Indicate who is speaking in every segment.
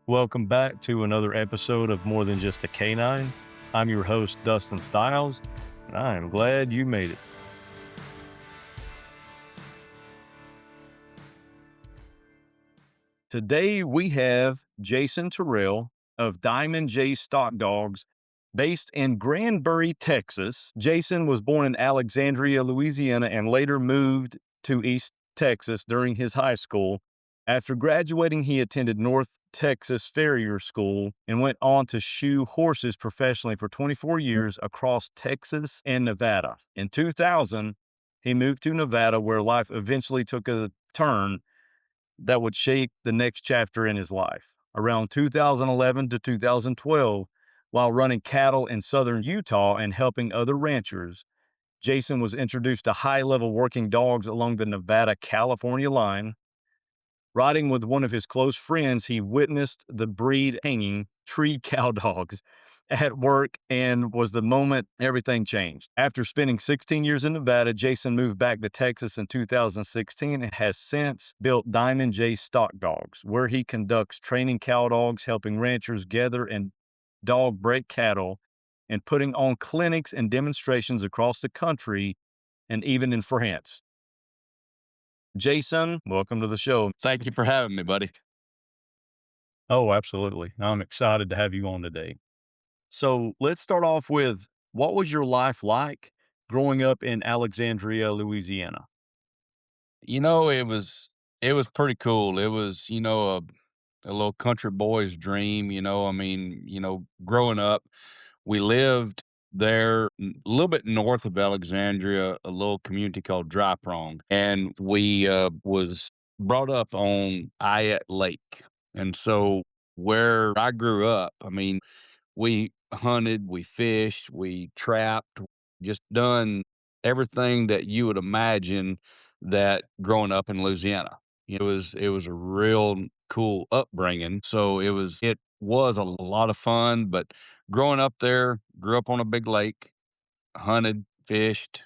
Speaker 1: Welcome back to another episode of More Than Just a Canine. I'm your host, Dustin Stiles, and I am glad you made it. Today we have Jason Terrell of Diamond J Stock Dogs, based in Granbury, Texas. Jason was born in Alexandria, Louisiana, and later moved to East Texas during his high school. After graduating, he attended North Texas Farrier School and went on to shoe horses professionally for 24 years across Texas and Nevada. In 2000, he moved to Nevada, where life eventually took a turn that would shape the next chapter in his life. Around 2011 to 2012, while running cattle in southern Utah and helping other ranchers, Jason was introduced to high-level working dogs along the Nevada-California line. Riding with one of his close friends, he witnessed the breed Hanging Tree Cowdogs at work, and was the moment everything changed. After spending 16 years in Nevada, Jason moved back to Texas in 2016 and has since built Diamond J Stock Dogs, where he conducts training cow dogs, helping ranchers gather and dog break cattle, and putting on clinics and demonstrations across the country and even in France. Jason, welcome to the show.
Speaker 2: Thank you for having me, buddy.
Speaker 1: Oh, absolutely. I'm excited to have you on today. So let's start off with, what was your life like growing up in Alexandria, Louisiana?
Speaker 2: It was pretty cool. It was, a little country boy's dream, growing up, we lived there a little bit north of Alexandria, a little community called Dry Prong, and we was brought up on Ayat Lake. And so where I grew up, we hunted, we fished, we trapped, just done everything that you would imagine that growing up in Louisiana. It was a real cool upbringing. So it was a lot of fun, but growing up there, grew up on a big lake, hunted, fished,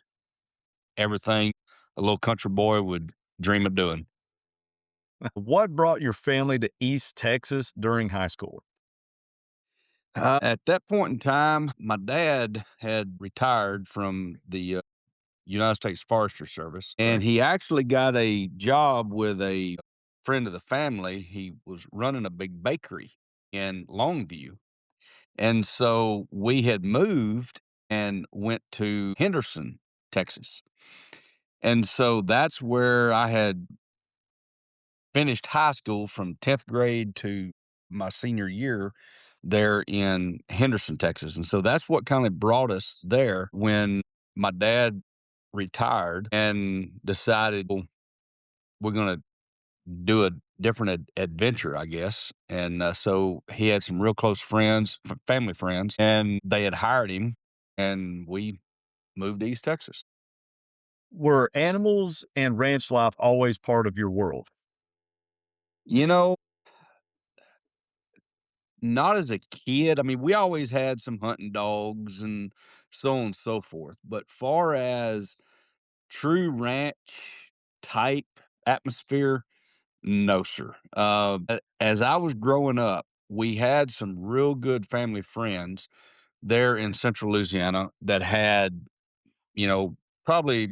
Speaker 2: everything a little country boy would dream of doing.
Speaker 1: What brought your family to East Texas during high school?
Speaker 2: At that point in time, my dad had retired from the United States Forestry Service, and he actually got a job with a friend of the family. He was running a big bakery in Longview. And so we had moved and went to Henderson, Texas. And so that's where I had finished high school from 10th grade to my senior year there in Henderson, Texas. And so that's what kind of brought us there when my dad retired and decided, well, we're going to do a different adventure, I guess. And so he had some real close friends, family friends, and they had hired him, and we moved to East Texas.
Speaker 1: Were animals and ranch life always part of your world?
Speaker 2: You know, not as a kid. We always had some hunting dogs and so on and so forth. But far as true ranch type atmosphere, no, sir. As I was growing up, we had some real good family friends there in central Louisiana that had, probably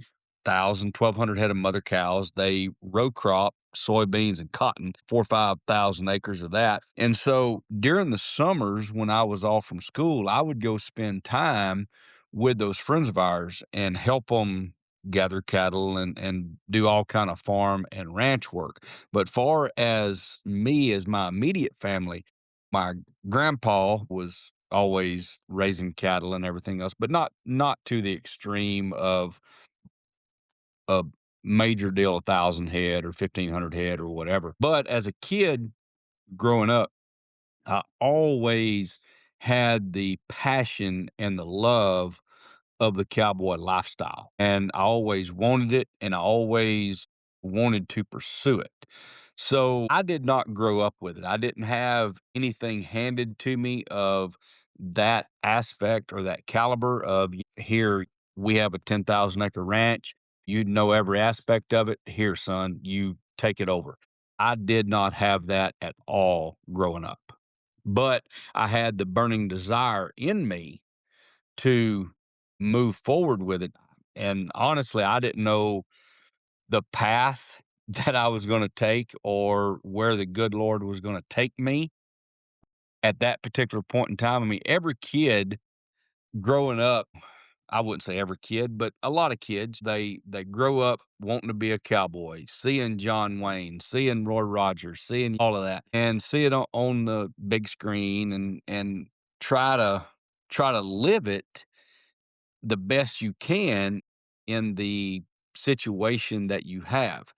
Speaker 2: 1,200 head of mother cows. They row crop soybeans and cotton, 4 or 5 thousand acres of that. And so during the summers when I was off from school, I would go spend time with those friends of ours and help them gather cattle and do all kind of farm and ranch work. But far as me, as my immediate family, my grandpa was always raising cattle and everything else, but not to the extreme of a major deal, 1,000 head or 1,500 head or whatever. But as a kid growing up, I always had the passion and the love of the cowboy lifestyle. And I always wanted it, and I always wanted to pursue it. So I did not grow up with it. I didn't have anything handed to me of that aspect or that caliber of, here, we have a 10,000 acre ranch. You know every aspect of it. Here, son, you take it over. I did not have that at all growing up. but I had the burning desire in me to move forward with it. And honestly, I didn't know the path that I was going to take or where the good Lord was going to take me at that particular point in time. I mean, every kid growing up, I wouldn't say every kid, but a lot of kids, they grow up wanting to be a cowboy, seeing John Wayne, seeing Roy Rogers, seeing all of that, and see it on the big screen, and try to try to live it the best you can in the situation that you have.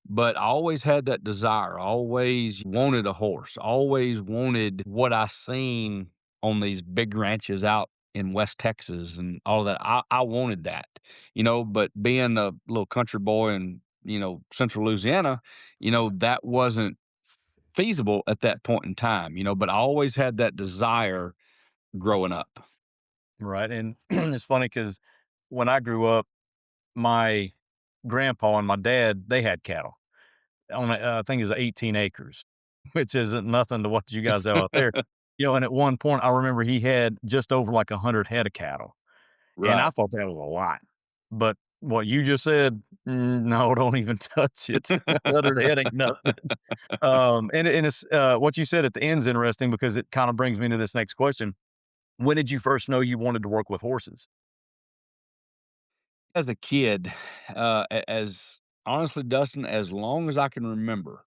Speaker 2: But I always had that desire. I always wanted a horse. Always wanted what I seen on these big ranches out in West Texas and all of that. I wanted that, but being a little country boy in, central Louisiana, that wasn't feasible at that point in time, but I always had that desire growing up.
Speaker 1: Right, and it's funny because when I grew up, my grandpa and my dad, they had cattle on I think it's 18 acres, which isn't nothing to what you guys have out there. And at one point, I remember he had just over, like, 100 head of cattle, and I
Speaker 2: Right.
Speaker 1: thought that was a lot, but what you just said, no, don't even touch it. 100 head ain't nothing. And it's, what you said at the end's interesting because it kinda brings me to this next question. When did you first know you wanted to work with horses?
Speaker 2: As a kid, as honestly, Dustin, as long as I can remember,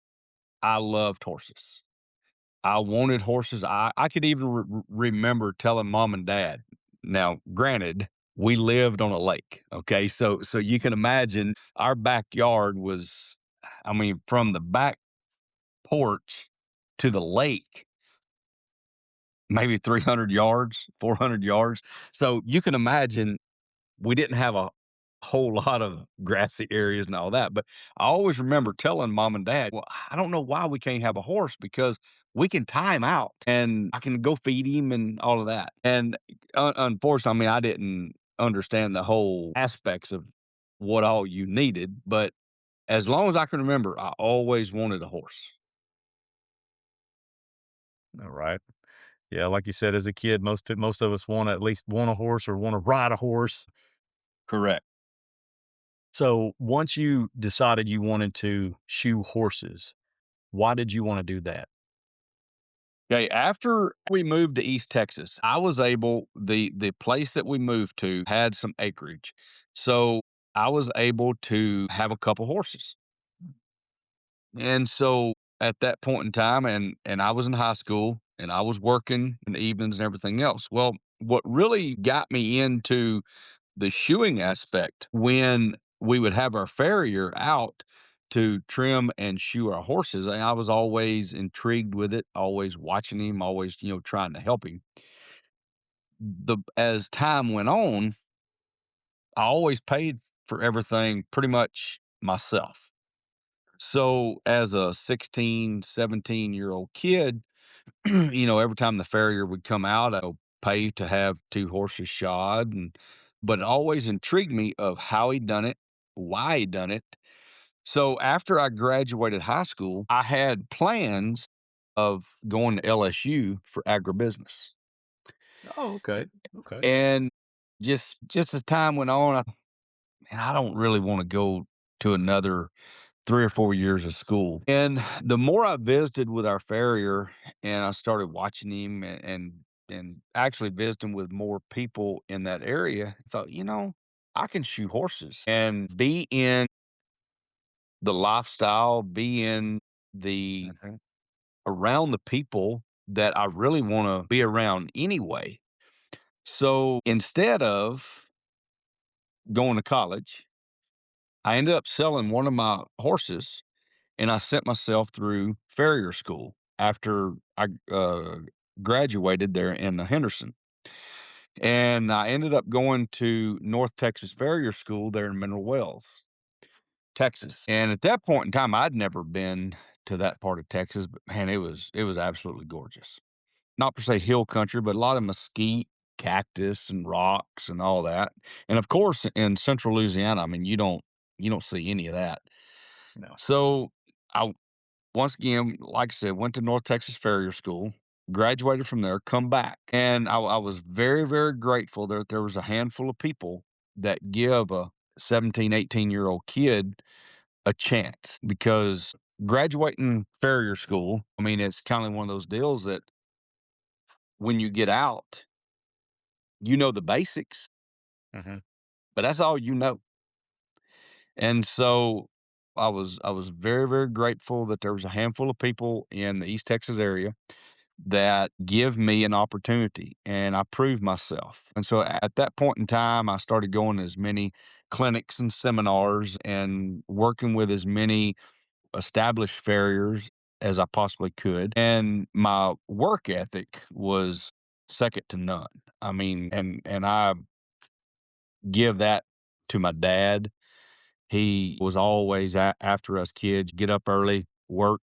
Speaker 2: I loved horses. I wanted horses. I could even remember telling mom and dad. Now, granted, we lived on a lake. Okay, so you can imagine our backyard was, I mean, from the back porch to the lake, maybe 300 yards, 400 yards. So you can imagine we didn't have a whole lot of grassy areas and all that, but I always remember telling mom and dad, "Well, I don't know why we can't have a horse because we can tie him out and I can go feed him and all of that." And unfortunately, I mean, I didn't understand the whole aspects of what all you needed, but as long as I can remember, I always wanted a horse.
Speaker 1: Alright. Yeah, like you said, as a kid, most of us want at least want a horse or wanna ride a horse.
Speaker 2: Correct.
Speaker 1: So, once you decided you wanted to shoe horses, why did you wanna do that?
Speaker 2: Okay, after we moved to East Texas, I was able the place that we moved to had some acreage. So I was able to have a couple horses. And so at that point in time and I was in high school and I was working in the evenings and everything else. Well, what really got me into the shoeing aspect when we would have our farrier out to trim and shoe our horses. I was always intrigued with it, always watching him, always, trying to help him. As time went on, I always paid for everything pretty much myself. So as a 16, 17-year-old kid, every time the farrier would come out, I'd pay to have two horses shod, but it always intrigued me of how he done it, why he done it. So after I graduated high school, I had plans of going to LSU for agribusiness.
Speaker 1: Oh, okay. Okay.
Speaker 2: And just as time went on, man, I don't really want to go to another 3 or 4 years of school. And the more I visited with our farrier and I started watching him and actually visiting with more people in that area, I thought, I can shoot horses and be in the lifestyle, be in the
Speaker 1: Mhm.
Speaker 2: around the people that I really want to be around anyway. So instead of going to college, I ended up selling one of my horses and I sent myself through farrier school after I graduated there in Henderson. And I ended up going to North Texas Farrier School there in Mineral Wells, Texas. And at that point in time, I'd never been to that part of Texas, but man, it was absolutely gorgeous. Not per se hill country, but a lot of mesquite, cactus, and rocks and all that. And of course, in central Louisiana, I mean, you don't see any of that.
Speaker 1: No.
Speaker 2: So I once again, like I said, went to North Texas Farrier School. graduated from there, come back. And I was very, very grateful that there was a handful of people that give a 17, 18-year-old kid a chance because graduating farrier school, I mean, it's kind of one of those deals that when you get out, you know the basics,
Speaker 1: Mhm.
Speaker 2: but that's all you know. And so I was very, very grateful that there was a handful of people in the East Texas area that give me an opportunity and I proved myself. And so at that point in time, I started going to as many clinics and seminars and working with as many established farriers as I possibly could. And my work ethic was second to none. I mean, and I give that to my dad. He was always after us kids, get up early, work,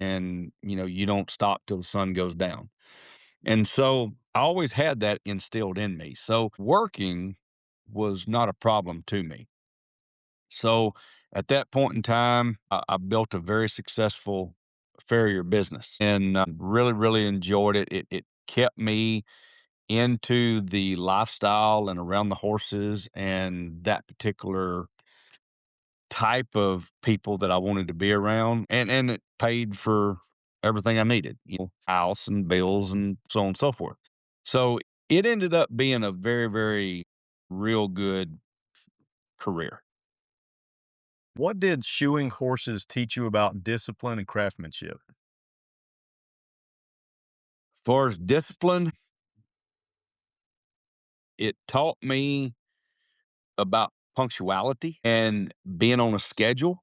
Speaker 2: and you don't stop till the sun goes down. And so I always had that instilled in me. So working was not a problem to me. So at that point in time, I built a very successful farrier business and really, really enjoyed it. It kept me into the lifestyle and around the horses and that particular type of people that I wanted to be around, and it paid for everything I needed, house and bills and so on and so forth. So it ended up being a very, very real good career.
Speaker 1: What did shoeing horses teach you about discipline and craftsmanship?
Speaker 2: Far as discipline, it taught me about punctuality and being on a schedule.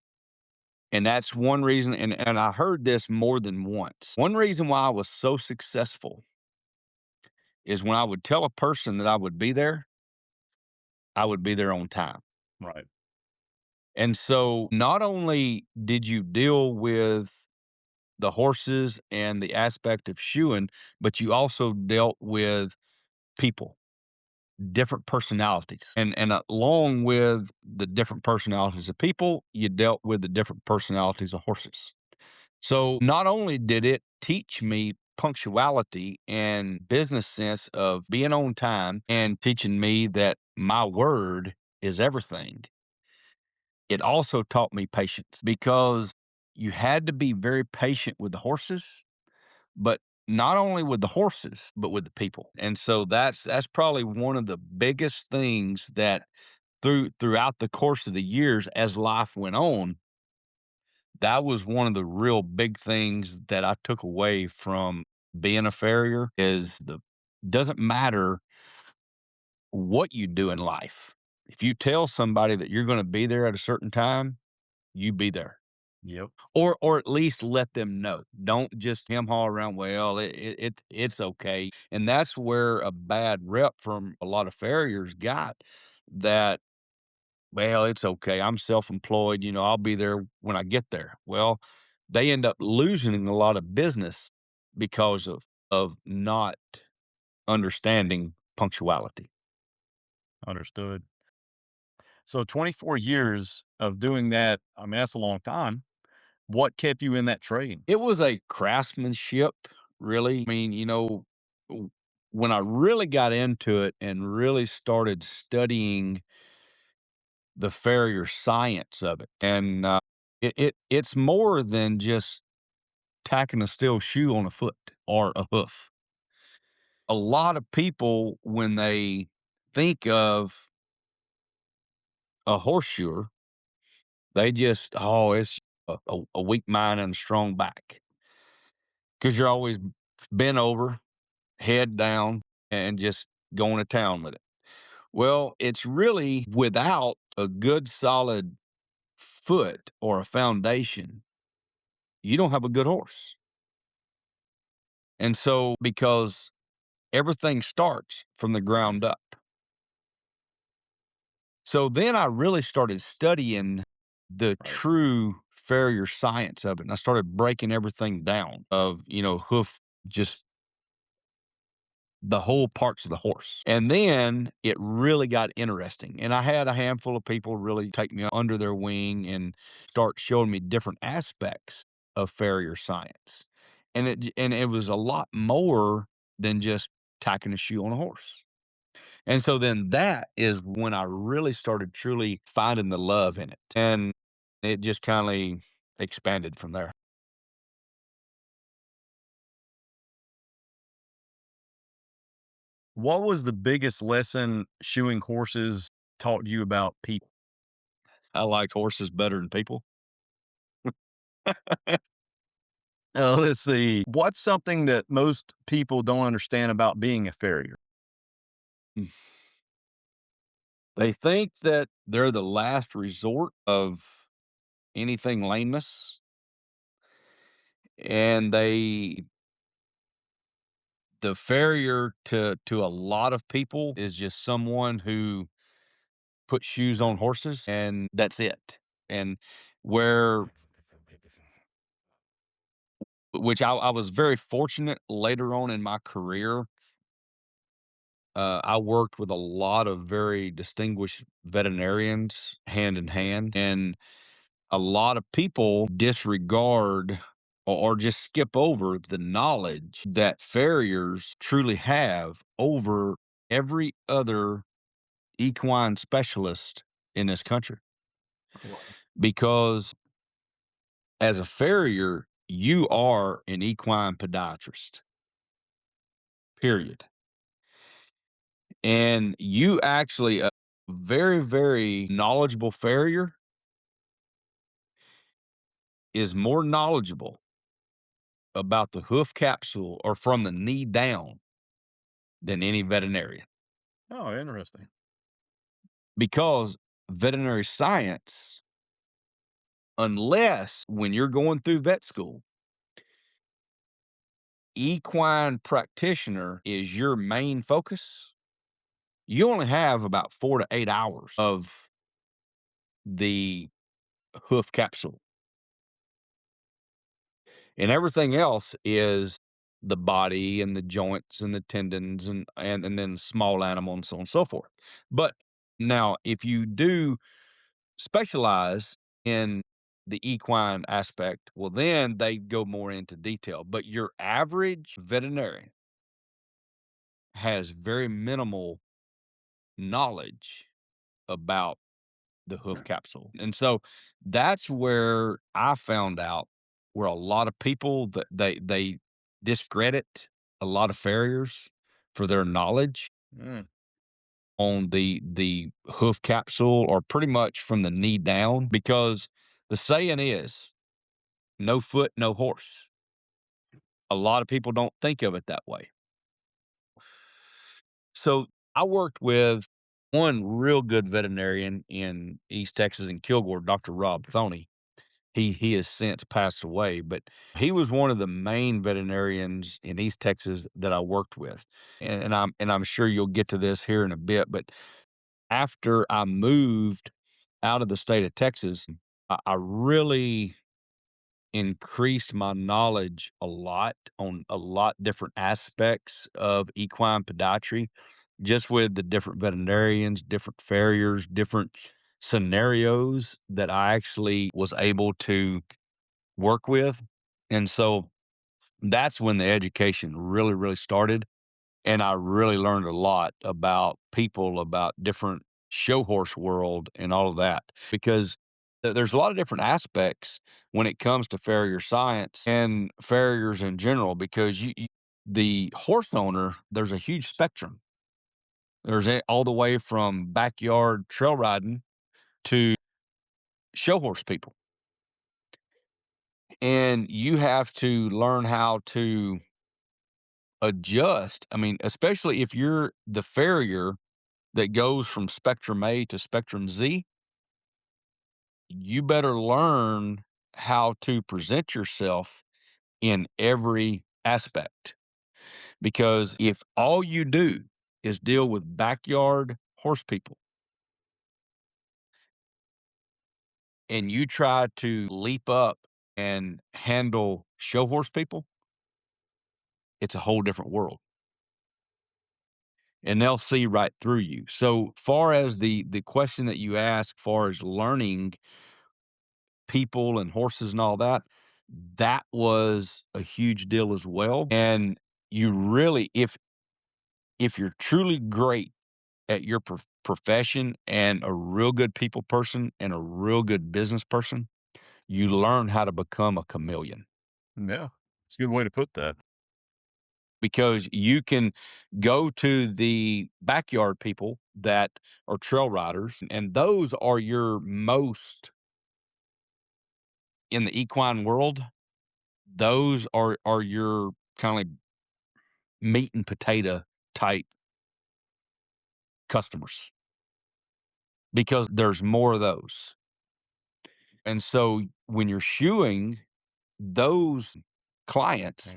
Speaker 2: And that's one reason, and I heard this more than once. One reason why I was so successful is when I would tell a person that I would be there on time.
Speaker 1: Right.
Speaker 2: And so not only did you deal with the horses and the aspect of shoeing, but you also dealt with people, different personalities. And along with the different personalities of people, you dealt with the different personalities of horses. So not only did it teach me punctuality and business sense of being on time and teaching me that my word is everything, it also taught me patience because you had to be very patient with the horses, but not only with the horses, but with the people. And so that's probably one of the biggest things that throughout the course of the years as life went on, that was one of the real big things that I took away from being a farrier is the doesn't matter what you do in life. If you tell somebody that you're going to be there at a certain time, you be there.
Speaker 1: Yep.
Speaker 2: Or at least let them know. Don't just hem haw around, "Well, it's okay." And that's where a bad rep from a lot of farriers got that, "Well, it's okay. I'm self-employed, I'll be there when I get there." Well, they end up losing a lot of business because of not understanding punctuality.
Speaker 1: Understood. So 24 years of doing that, I mean, that's a long time. What kept you in that trade?
Speaker 2: It was a craftsmanship, really. I mean, w when I really got into it and really started studying the farrier science of it, and, it's more than just tacking a steel shoe on a foot or a hoof. A lot of people, when they think of a horseshoer, they just, "Oh, it's a weak mind and a strong back because 'cause you're always bent over, head down, and just going to town with it." Well, it's really without a good solid foot or a foundation, you don't have a good horse. And so, because everything starts from the ground up. So then I really started studying the
Speaker 1: Right.
Speaker 2: true farrier science of it. And I started breaking everything down of, hoof, just the whole parts of the horse. And then it really got interesting. And I had a handful of people really take me under their wing and start showing me different aspects of farrier science. and it was a lot more than just tacking a shoe on a horse. And so then that is when I really started truly finding the love in it, and it just kinda expanded from there.
Speaker 1: What was the biggest lesson shoeing horses taught you about people?
Speaker 2: I like horses better than people.
Speaker 1: Let's see. What's something that most people don't understand about being a farrier?
Speaker 2: They think that they're the last resort of anything lameness, and the farrier to a lot of people is just someone who puts shoes on horses, and that's it. And where which I was very fortunate later on in my career. I worked with a lot of very distinguished veterinarians hand in hand, and a lot of people disregard or just skip over the knowledge that farriers truly have over every other equine specialist in this country. Because as a farrier, you are an equine podiatrist, period. And you actually, a very, very knowledgeable farrier is more knowledgeable about the hoof capsule or from the knee down than any veterinarian,
Speaker 1: Oh, interesting.
Speaker 2: because veterinary science, unless when you're going through vet school, equine practitioner is your main focus, you only have about 4 to 8 hours of the hoof capsule, and everything else is the body and the joints and the tendons and then small animal and so on and so forth. But now, if you do specialize in the equine aspect, well, then they go more into detail. But your average veterinarian has very minimal knowledge about the hoof capsule. And so that's where I found out where a lot of people that they discredit a lot of farriers for their knowledge
Speaker 1: Mm.
Speaker 2: on the hoof capsule or pretty much from the knee down, because the saying is no foot, no horse. A lot of people don't think of it that way. So I worked with one real good veterinarian in East Texas in Kilgore, Dr. Rob Thoney. He has since passed away, but he was one of the main veterinarians in East Texas that I worked with. And I'm sure you'll get to this here in a bit, but after I moved out of the state of Texas, I really increased my knowledge a lot on a lot different aspects of equine podiatry, just with the different veterinarians, different farriers, different scenarios that I actually was able to work with. And so that's when the education really, really started. And I really learned a lot about people, about different show horse world and all of that, because there's a lot of different aspects when it comes to farrier science and farriers in general, because the horse owner, there's a huge spectrum. All the way from backyard trail riding to show horse people. And you have to learn how to adjust. I mean, especially if you're the farrier that goes from spectrum A to spectrum Z, you better learn how to present yourself in every aspect. Because if all you do is deal with backyard horse people and you try to leap up and handle show horse people, it's a whole different world and they'll see right through you. So far as the question that you ask, far as learning people and horses and all that, that was a huge deal as well. And you really, if you're truly great at your profession and a real good people person and a real good business person, you learn how to become a chameleon
Speaker 1: Yeah. It's a good way to put that.
Speaker 2: because you can go to the backyard people that are trail riders, and those are your most in the equine world. Those are your kind of like meat and potato type customers because there's more of those. And so when you're shoeing those clients,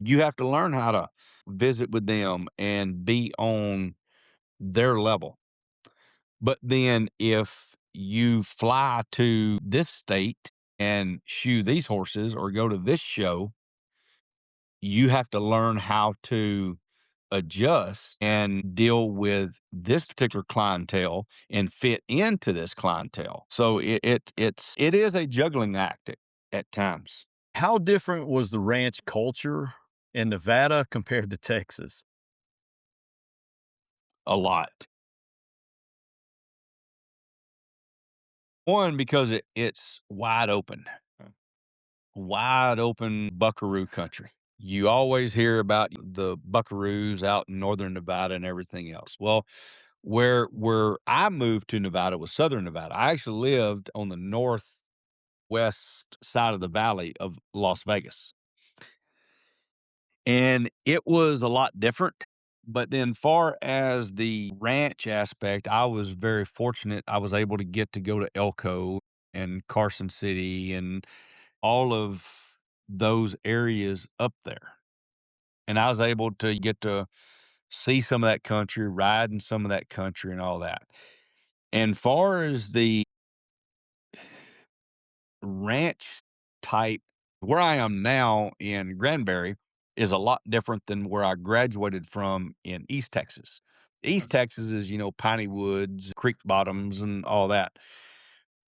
Speaker 2: you have to learn how to visit with them and be on their level. But then if you fly to this state and shoe these horses or go to this show, you have to learn how to adjust and deal with this particular clientele and fit into this clientele. So it is a juggling act at times.
Speaker 1: How different was the ranch culture in Nevada compared to Texas?
Speaker 2: A lot. One, because it's wide open buckaroo country. You always hear about the buckaroos out in northern Nevada and everything else. Well, where I moved to Nevada was southern Nevada. I actually lived on the northwest side of the valley of Las Vegas. And it was a lot different. But then far as the ranch aspect, I was very fortunate. I was able to get to go to Elko and Carson City and all of those areas up there. And I was able to get to see some of that country, ride in some of that country and all that. And far as the ranch type, where I am now in Granbury is a lot different than where I graduated from in East Texas. East Texas is, piney woods, creek bottoms, and all that.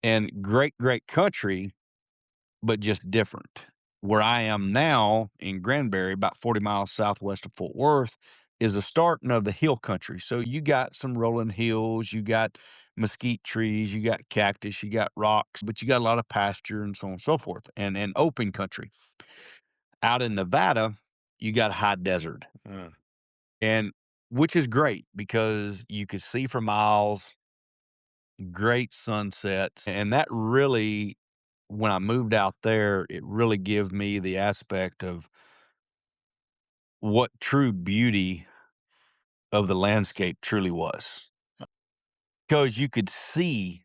Speaker 2: And great, great country, but just different. Where I am now in Granbury, about 40 miles southwest of Fort Worth, is the starting of the hill country. So you got some rolling hills, you got mesquite trees, you got cactus, you got rocks, but you got a lot of pasture and so on and so forth, and open country. Out in Nevada, you got high desert,
Speaker 1: Mm.
Speaker 2: and which is great because you could see for miles, great sunsets, and that really when I moved out there, it really gave me the aspect of what true beauty of the landscape truly was. Because you could see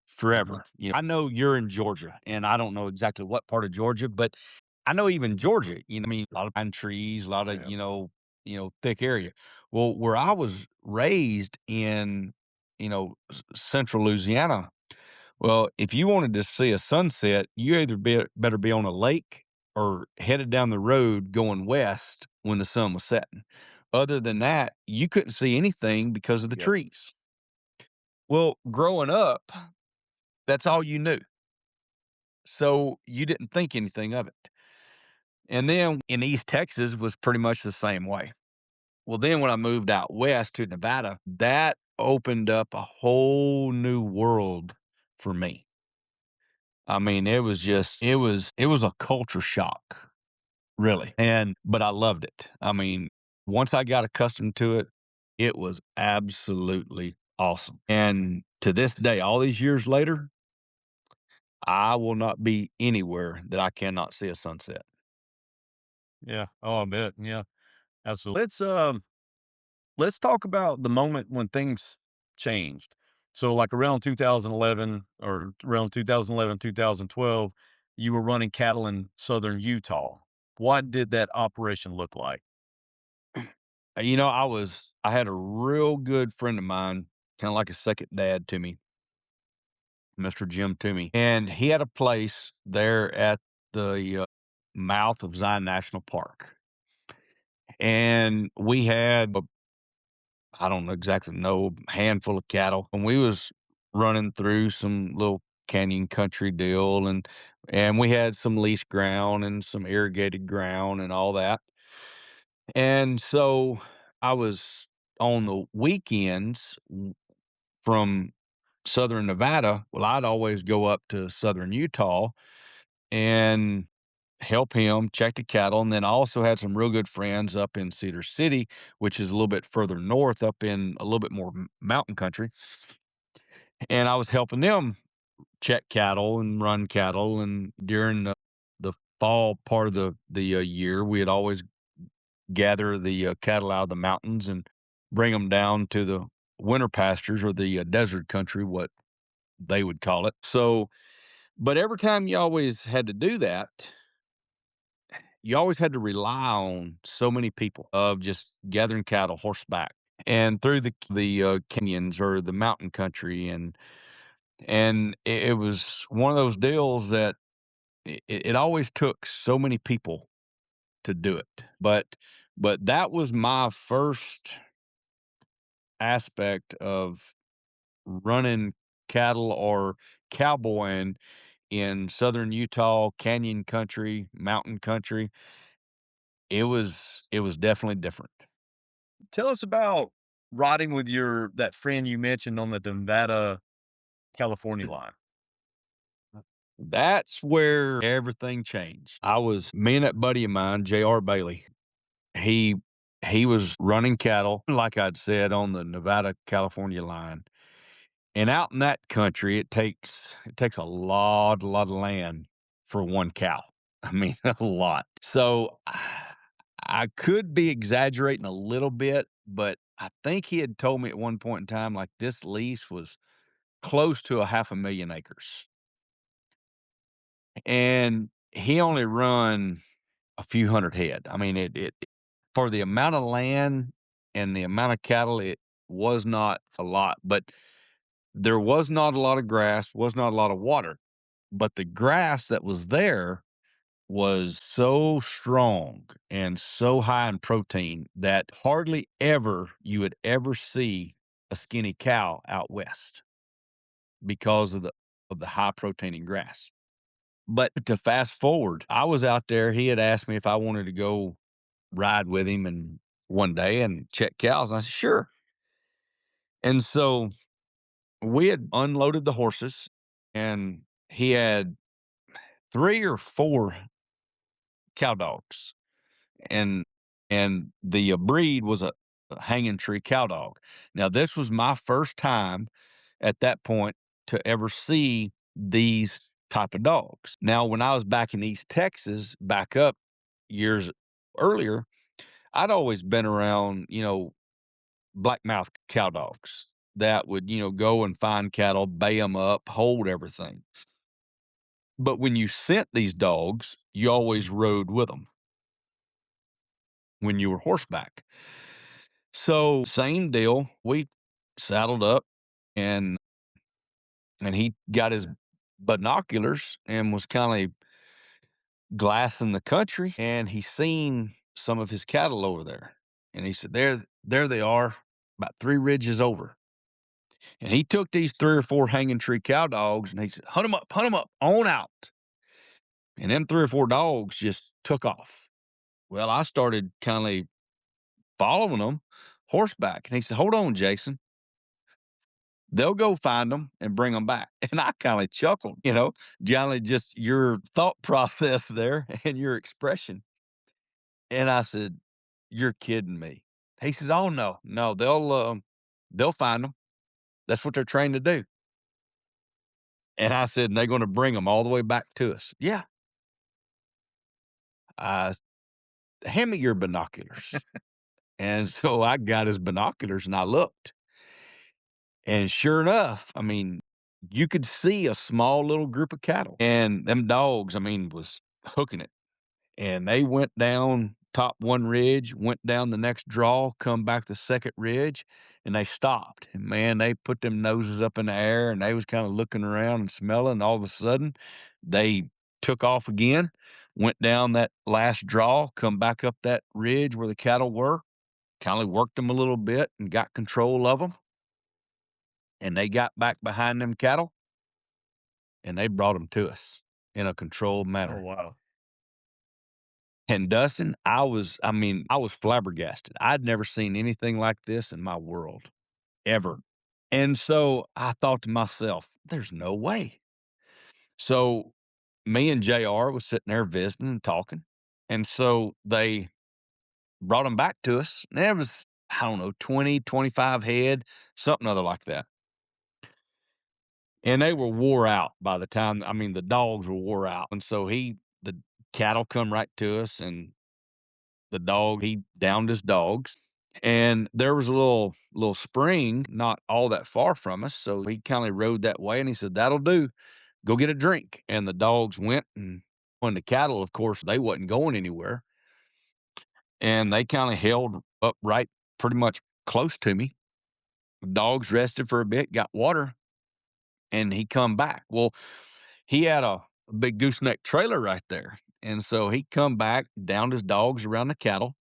Speaker 2: forever. I know you're in Georgia, and I don't know exactly what part of Georgia, but I know even Georgia, I mean, a lot of pine trees, a lot of,
Speaker 1: Yeah.
Speaker 2: thick area. Well, where I was raised in, central Louisiana, well, if you wanted to see a sunset, you either better be on a lake or headed down the road going west when the sun was setting. Other than that, you couldn't see anything because of the
Speaker 1: Yep.
Speaker 2: trees. Well, growing up, that's all you knew. So you didn't think anything of it. And then in East Texas was pretty much the same way. Well, then when I moved out west to Nevada, that opened up a whole new world for me. I mean, it was a culture shock, really. But I loved it. I mean, once I got accustomed to it, it was absolutely awesome. And to this day, all these years later, I will not be anywhere that I cannot see a sunset.
Speaker 1: Yeah. Oh, I bet. Yeah. Absolutely. Let's talk about the moment when things changed. So like around 2011 or around 2011, 2012, you were running cattle in southern Utah. What did that operation look like?
Speaker 2: I had a real good friend of mine, kind of like a second dad to me, Mr. Jim Toomey, and he had a place there at the mouth of Zion National Park. And we had, I don't know exactly know, handful of cattle. And we was running through some little canyon country deal. And and we had some leased ground and some irrigated ground and all that. And so I was on the weekends from Southern Nevada. Well, I'd always go up to Southern Utah and help him check the cattle. And then I also had some real good friends up in Cedar City, which is a little bit further north, up in a little bit more mountain country. And I was helping them check cattle and run cattle. And during the fall part of the year, we would always gather the cattle out of the mountains and bring them down to the winter pastures or the desert country, what they would call it. So, but every time you always had to do that, you always had to rely on so many people of just gathering cattle horseback and through the canyons or the mountain country, and it was one of those deals that it always took so many people to do it. But that was my first aspect of running cattle or cowboying in southern Utah, canyon country, mountain country. It was definitely different.
Speaker 1: Tell us about riding with your that friend you mentioned on the Nevada California line.
Speaker 2: That's where everything changed. I was me and that buddy of mine, J.R. Bailey. He he was running cattle, like I'd said, on the Nevada California line. And out in that country, it takes a lot of land for one cow. I mean, a lot. So I could be exaggerating a little bit, but I think he had told me at one point in time, like this lease was close to a 500,000 acres. And he only run a few hundred head. I mean, it for the amount of land and the amount of cattle, it was not a lot, but there was not a lot of grass, was not a lot of water, but the grass that was there was so strong and so high in protein that hardly ever you would ever see a skinny cow out west because of the high protein in grass. But to fast forward, I was out there. He had asked me if I wanted to go ride with him and one day and check cows. And I said, sure. And so we had unloaded the horses and he had three or four cow dogs and the breed was a hanging tree cowdog. Now this was my first time at that point to ever see these type of dogs. Now when I was back in East Texas, back up years earlier, I'd always been around, blackmouth cow dogs that would, go and find cattle, bay them up, hold everything. But when you sent these dogs, you always rode with them when you were horseback. So same deal. We saddled up and he got his binoculars and was kind of glassing the country and he seen some of his cattle over there. And he said, there they are, about 3 ridges over. And he took these 3 or 4 hanging tree cow dogs and he said, hunt them up, on out. And them 3 or 4 dogs just took off. Well, I started kind of following them horseback. And he said, hold on, Jason. They'll go find them and bring them back. And I kind of chuckled, Johnny, just your thought process there and your expression. And I said, you're kidding me. He says, oh no, they'll find them. That's what they're trained to do. And I said, and they're going to bring them all the way back to us. Yeah. I hand me your binoculars. And so I got his binoculars and I looked. And sure enough, I mean, you could see a small little group of cattle. And them dogs, I mean, was hooking it. And they went down top one ridge, went down the next draw, come back the second ridge, and they stopped. And man, they put them noses up in the air and they was kind of looking around and smelling. All of a sudden, they took off again, went down that last draw, come back up that ridge where the cattle were, kind of worked them a little bit and got control of them. And they got back behind them cattle and they brought them to us. in a controlled
Speaker 1: Oh,
Speaker 2: manner.
Speaker 1: wow.
Speaker 2: And Dustin, I was flabbergasted. I'd never seen anything like this in my world, ever. And so I thought to myself, there's no way. So me and JR was sitting there visiting and talking. And so they brought them back to us. And there was, I don't know, 20, 25 head, something other like that. And they were wore out by the time, the dogs were wore out. And so the cattle come right to us, and the dog, he downed his dogs. And there was a little spring not all that far from us. So he kind of rode that way, and he said, "That'll do. Go get a drink." And the dogs went, and when the cattle, of course, they wasn't going anywhere. And they kind of held up right pretty much close to me. The dogs rested for a bit, got water, and he come back. Well, he had a big gooseneck trailer right there. And so he come back, downed his dogs around the cattle,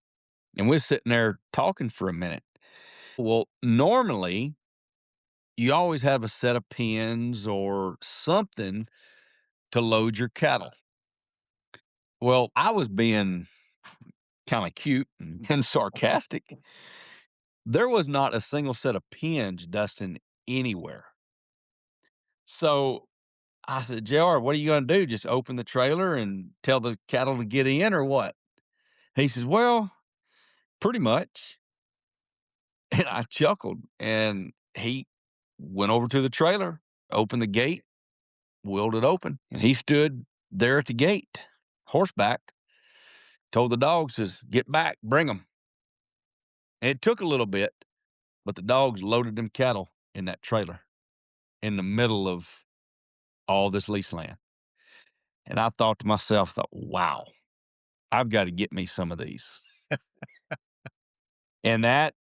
Speaker 2: and we're sitting there talking for a minute. Well, normally you always have a set of pins or something to load your cattle. Well, I was being kind of cute and sarcastic. There was not a single set of pins, Dustin, anywhere. So I said, "JR, what are you going to do? Just open the trailer and tell the cattle to get in, or what?" He says, "Well, pretty much." And I chuckled, and he went over to the trailer, opened the gate, willed it open, and he stood there at the gate, horseback, told the dogs, says, "Get back, bring them." And it took a little bit, but the dogs loaded them cattle in that trailer in the middle of all this lease land. And I thought to myself, wow, I've got to get me some of these. And that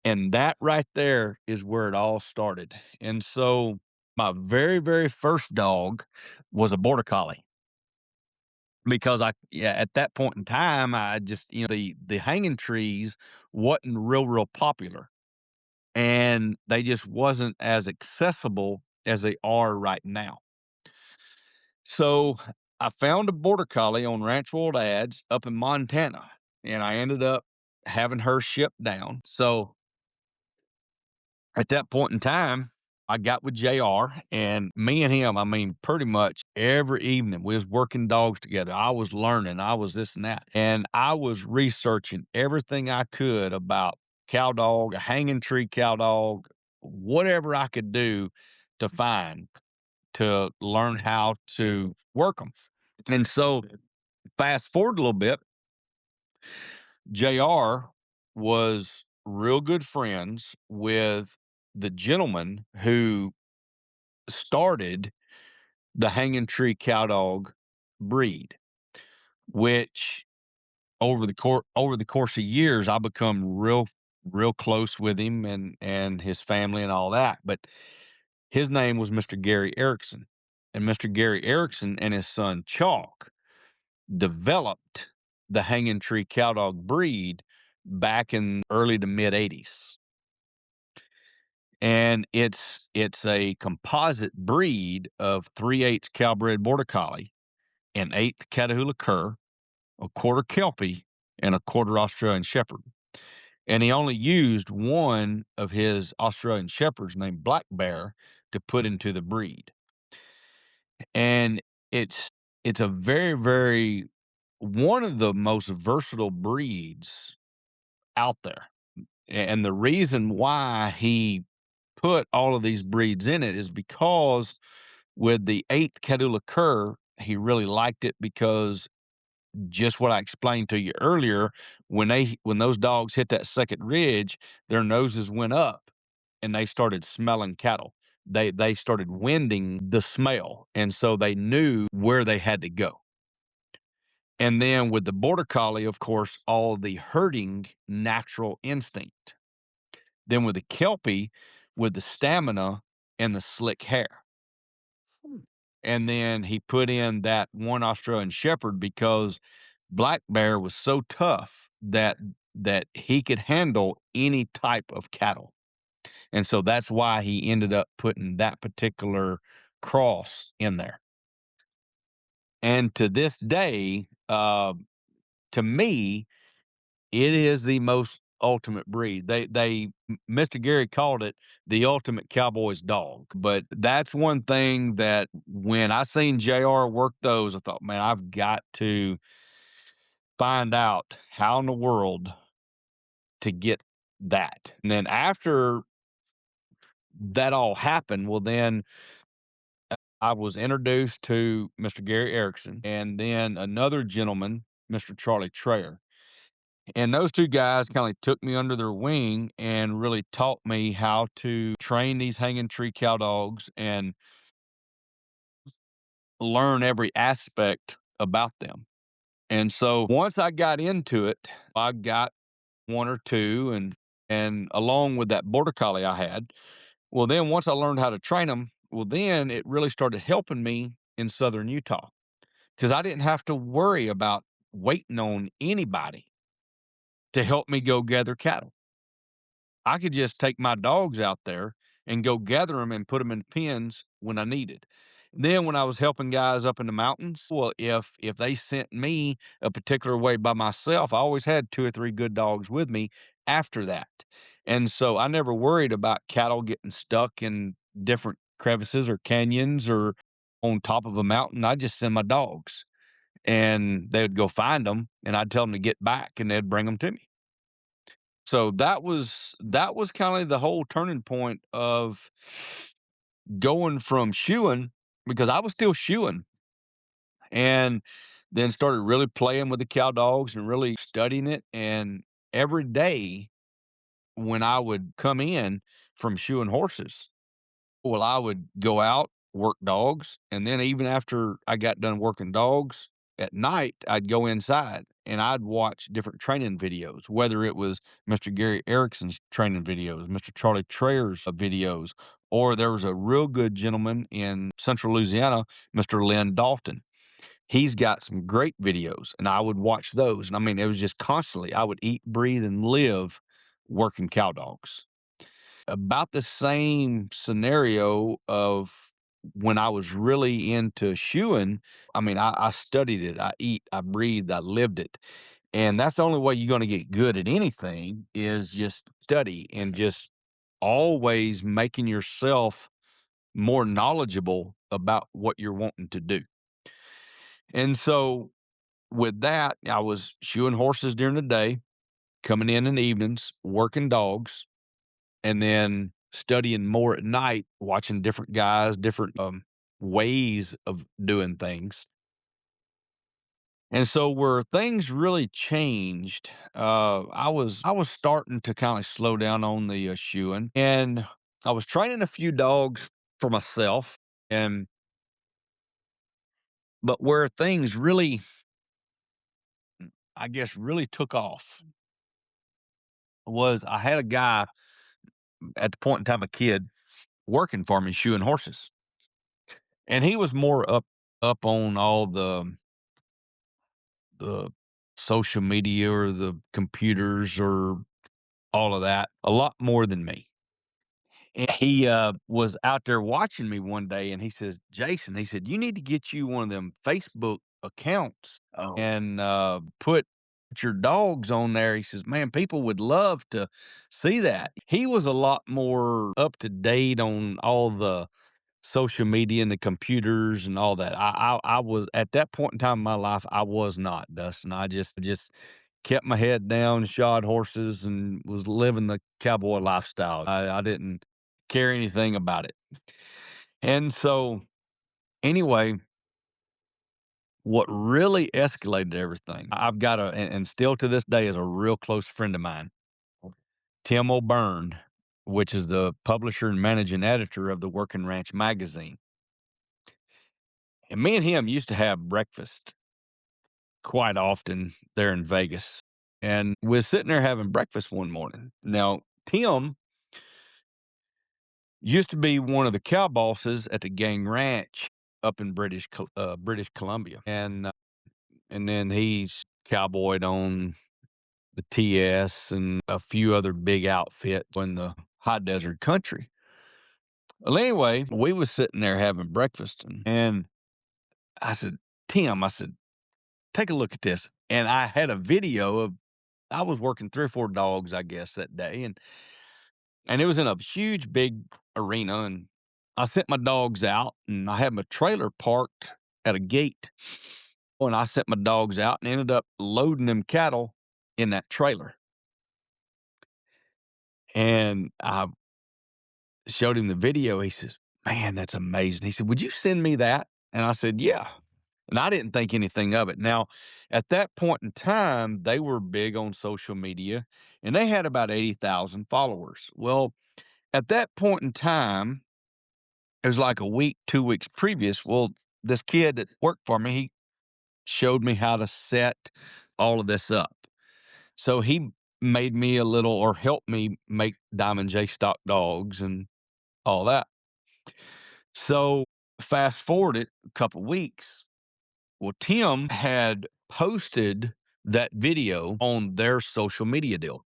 Speaker 2: right there is where it all started. And so my very, very first dog was a border collie, because at that point in time, I just, the hanging trees wasn't real popular, and they just wasn't as accessible as they are right now. So I found a border collie on Ranch World Ads up in Montana, and I ended up having her shipped down. So at that point in time, I got with JR, and me and him, pretty much every evening we was working dogs together. I was learning, I was this and that. And I was researching everything I could about cowdog, a hanging tree cowdog, whatever I could do to find to learn how to work them. And so fast forward a little bit, JR was real good friends with the gentleman who started the hanging tree cowdog breed, which over the course of years, I become real close with him and his family and all that. But his name was Mr. Gary Erickson, and Mr. Gary Erickson and his son Chalk developed the hanging tree cowdog breed back in early to mid '80s. And it's a composite breed of 3/8 Calbred Border Collie, an eighth Catahoula Cur, a quarter Kelpie, and a quarter Australian Shepherd. And he only used one of his Australian Shepherds named Black Bear to put into the breed. And it's a very, very one of the most versatile breeds out there. And the reason why he put all of these breeds in it is because with the eighth Catahoula Cur, he really liked it because just what I explained to you earlier, when those dogs hit that second ridge, their noses went up and they started smelling cattle. They started winding the smell, and so they knew where they had to go. And then with the border collie, of course, all the herding natural instinct. Then with the Kelpie, with the stamina and the slick hair. And then he put in that one Australian Shepherd because Black Bear was so tough that he could handle any type of cattle. And so that's why he ended up putting that particular cross in there. And to this day, to me, it is the most ultimate breed. Mr. Gary called it the ultimate cowboy's dog. But that's one thing that when I seen JR work those, I thought, man, I've got to find out how in the world to get that. And then after that all happened, well, then I was introduced to Mr. Gary Erickson and then another gentleman, Mr. Charlie Trayer. And those 2 guys kinda took me under their wing and really taught me how to train these hanging tree cow dogs and learn every aspect about them. And so once I got into it, I got 1 or 2 and along with that border collie I had, well, then once I learned how to train them, well, then it really started helping me in Southern Utah because I didn't have to worry about waiting on anybody to help me go gather cattle. I could just take my dogs out there and go gather them and put them in pens when I needed. Then when I was helping guys up in the mountains, well, if they sent me a particular way by myself, I always had 2 or 3 good dogs with me after that. And so I never worried about cattle getting stuck in different crevices or canyons or on top of a mountain. I just send my dogs and they would go find them and I'd tell them to get back and they'd bring them to me. So that was kinda the whole turning point of going from shoeing because I was still shoeing, and then started really playing with the cow dogs and really studying it, and every day when I would come in from shoeing horses, well, I would go out, work dogs, and then even after I got done working dogs, at night, I'd go inside and I'd watch different training videos, whether it was Mr. Gary Erickson's training videos, Mr. Charlie Trayer's videos, or there was a real good gentleman in central Louisiana, Mr. Lynn Dalton. He's got some great videos, and I would watch those. And I mean, it was just constantly, I would eat, breathe, and live working cow dogs. About the same scenario of when I was really into shoeing. I mean, I studied it, I eat, I breathed, I lived it. And that's the only way you're gonna get good at anything is just study and just always making yourself more knowledgeable about what you're wanting to do. And so with that, I was shoeing horses during the day, coming in the evenings, working dogs, and then studying more at night, watching different guys, different ways of doing things. And so where things really changed, I was starting to kind of slow down on the shoeing, and I was training a few dogs for myself, and but where things really, I guess, really took off was I had a guy at the point in time, a kid working for me shoeing horses, and he was more up on all the social media or the computers or all of that a lot more than me. And he was out there watching me one day and he says, Jason, he said, you need to get you one of them Facebook accounts and put your dogs on there. He says, man, people would love to see that. He was a lot more up to date on all the social media and the computers and all that. I was at that point in time in my life, I was not, Dustin. I just kept my head down, shod horses, and was living the cowboy lifestyle. I didn't care anything about it. And so, anyway, what really escalated everything, I've got and still to this day is a real close friend of mine, Tim O'Byrne, which is the publisher and managing editor of the Working Ranch magazine. And me and him used to have breakfast quite often there in Vegas. And we're sitting there having breakfast one morning. Now, Tim used to be one of the cow bosses at the Gang Ranch up in British Columbia, and then he's cowboyed on the TS and a few other big outfits in the high desert country. Well, anyway, we was sitting there having breakfast, and I said, Tim, I said, take a look at this. And I had a video of I was working 3 or 4 dogs, I guess, that day, and it was in a huge, big arena, and I sent my dogs out, and I had my trailer parked at a gate. Oh, and I sent my dogs out and ended up loading them cattle in that trailer. And I showed him the video. He says, "Man, that's amazing." He said, "Would you send me that?" And I said, "Yeah." And I didn't think anything of it. Now, at that point in time, they were big on social media and they had about 80,000 followers. Well, at that point in time, it was like a week, 2 weeks previous. Well, this kid that worked for me, he showed me how to set all of this up. So he made me a little or helped me make Diamond J stock dogs and all that. So fast forward it a couple weeks. Well, Tim had posted that video on their social media deal,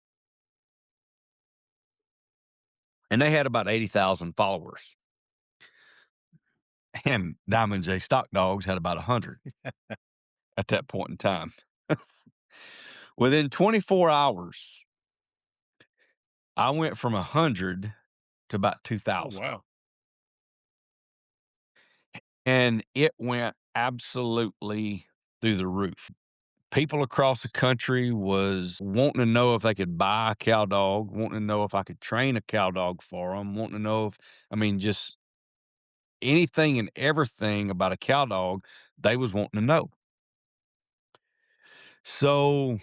Speaker 2: and they had about 80,000 followers. And Diamond J stock dogs had about 100 at that point in time. Within 24 hours, I went from 100 to about
Speaker 1: Oh,
Speaker 2: 2,000.
Speaker 1: wow.
Speaker 2: And it went absolutely through the roof. People across the country was wanting to know if they could buy a cow dog, wanting to know if I could train a cow dog for them, wanting to know if, I mean, just anything and everything about a cow dog, they was wanting to know. So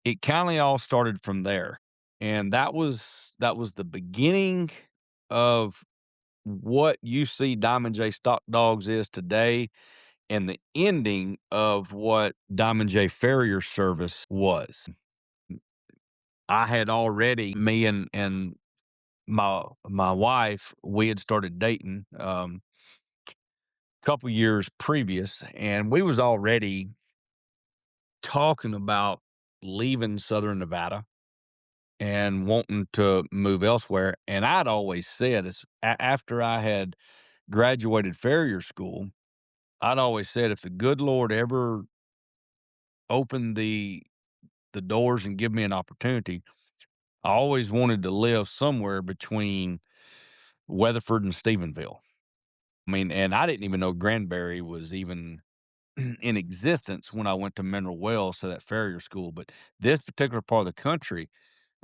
Speaker 2: it kind of all started from there. And that was the beginning of what you see Diamond J Stock Dogs is today and the ending of what Diamond J Farrier service was. I had already me and my wife, we had started dating couple years previous, and we was already talking about leaving Southern Nevada and wanting to move elsewhere. And I'd always said, after I had graduated farrier school, I'd always said if the good Lord ever opened the doors and give me an opportunity, I always wanted to live somewhere between Weatherford and Stephenville. I mean, and I didn't even know Granbury was even in existence when I went to Mineral Wells to that farrier school. But this particular part of the country,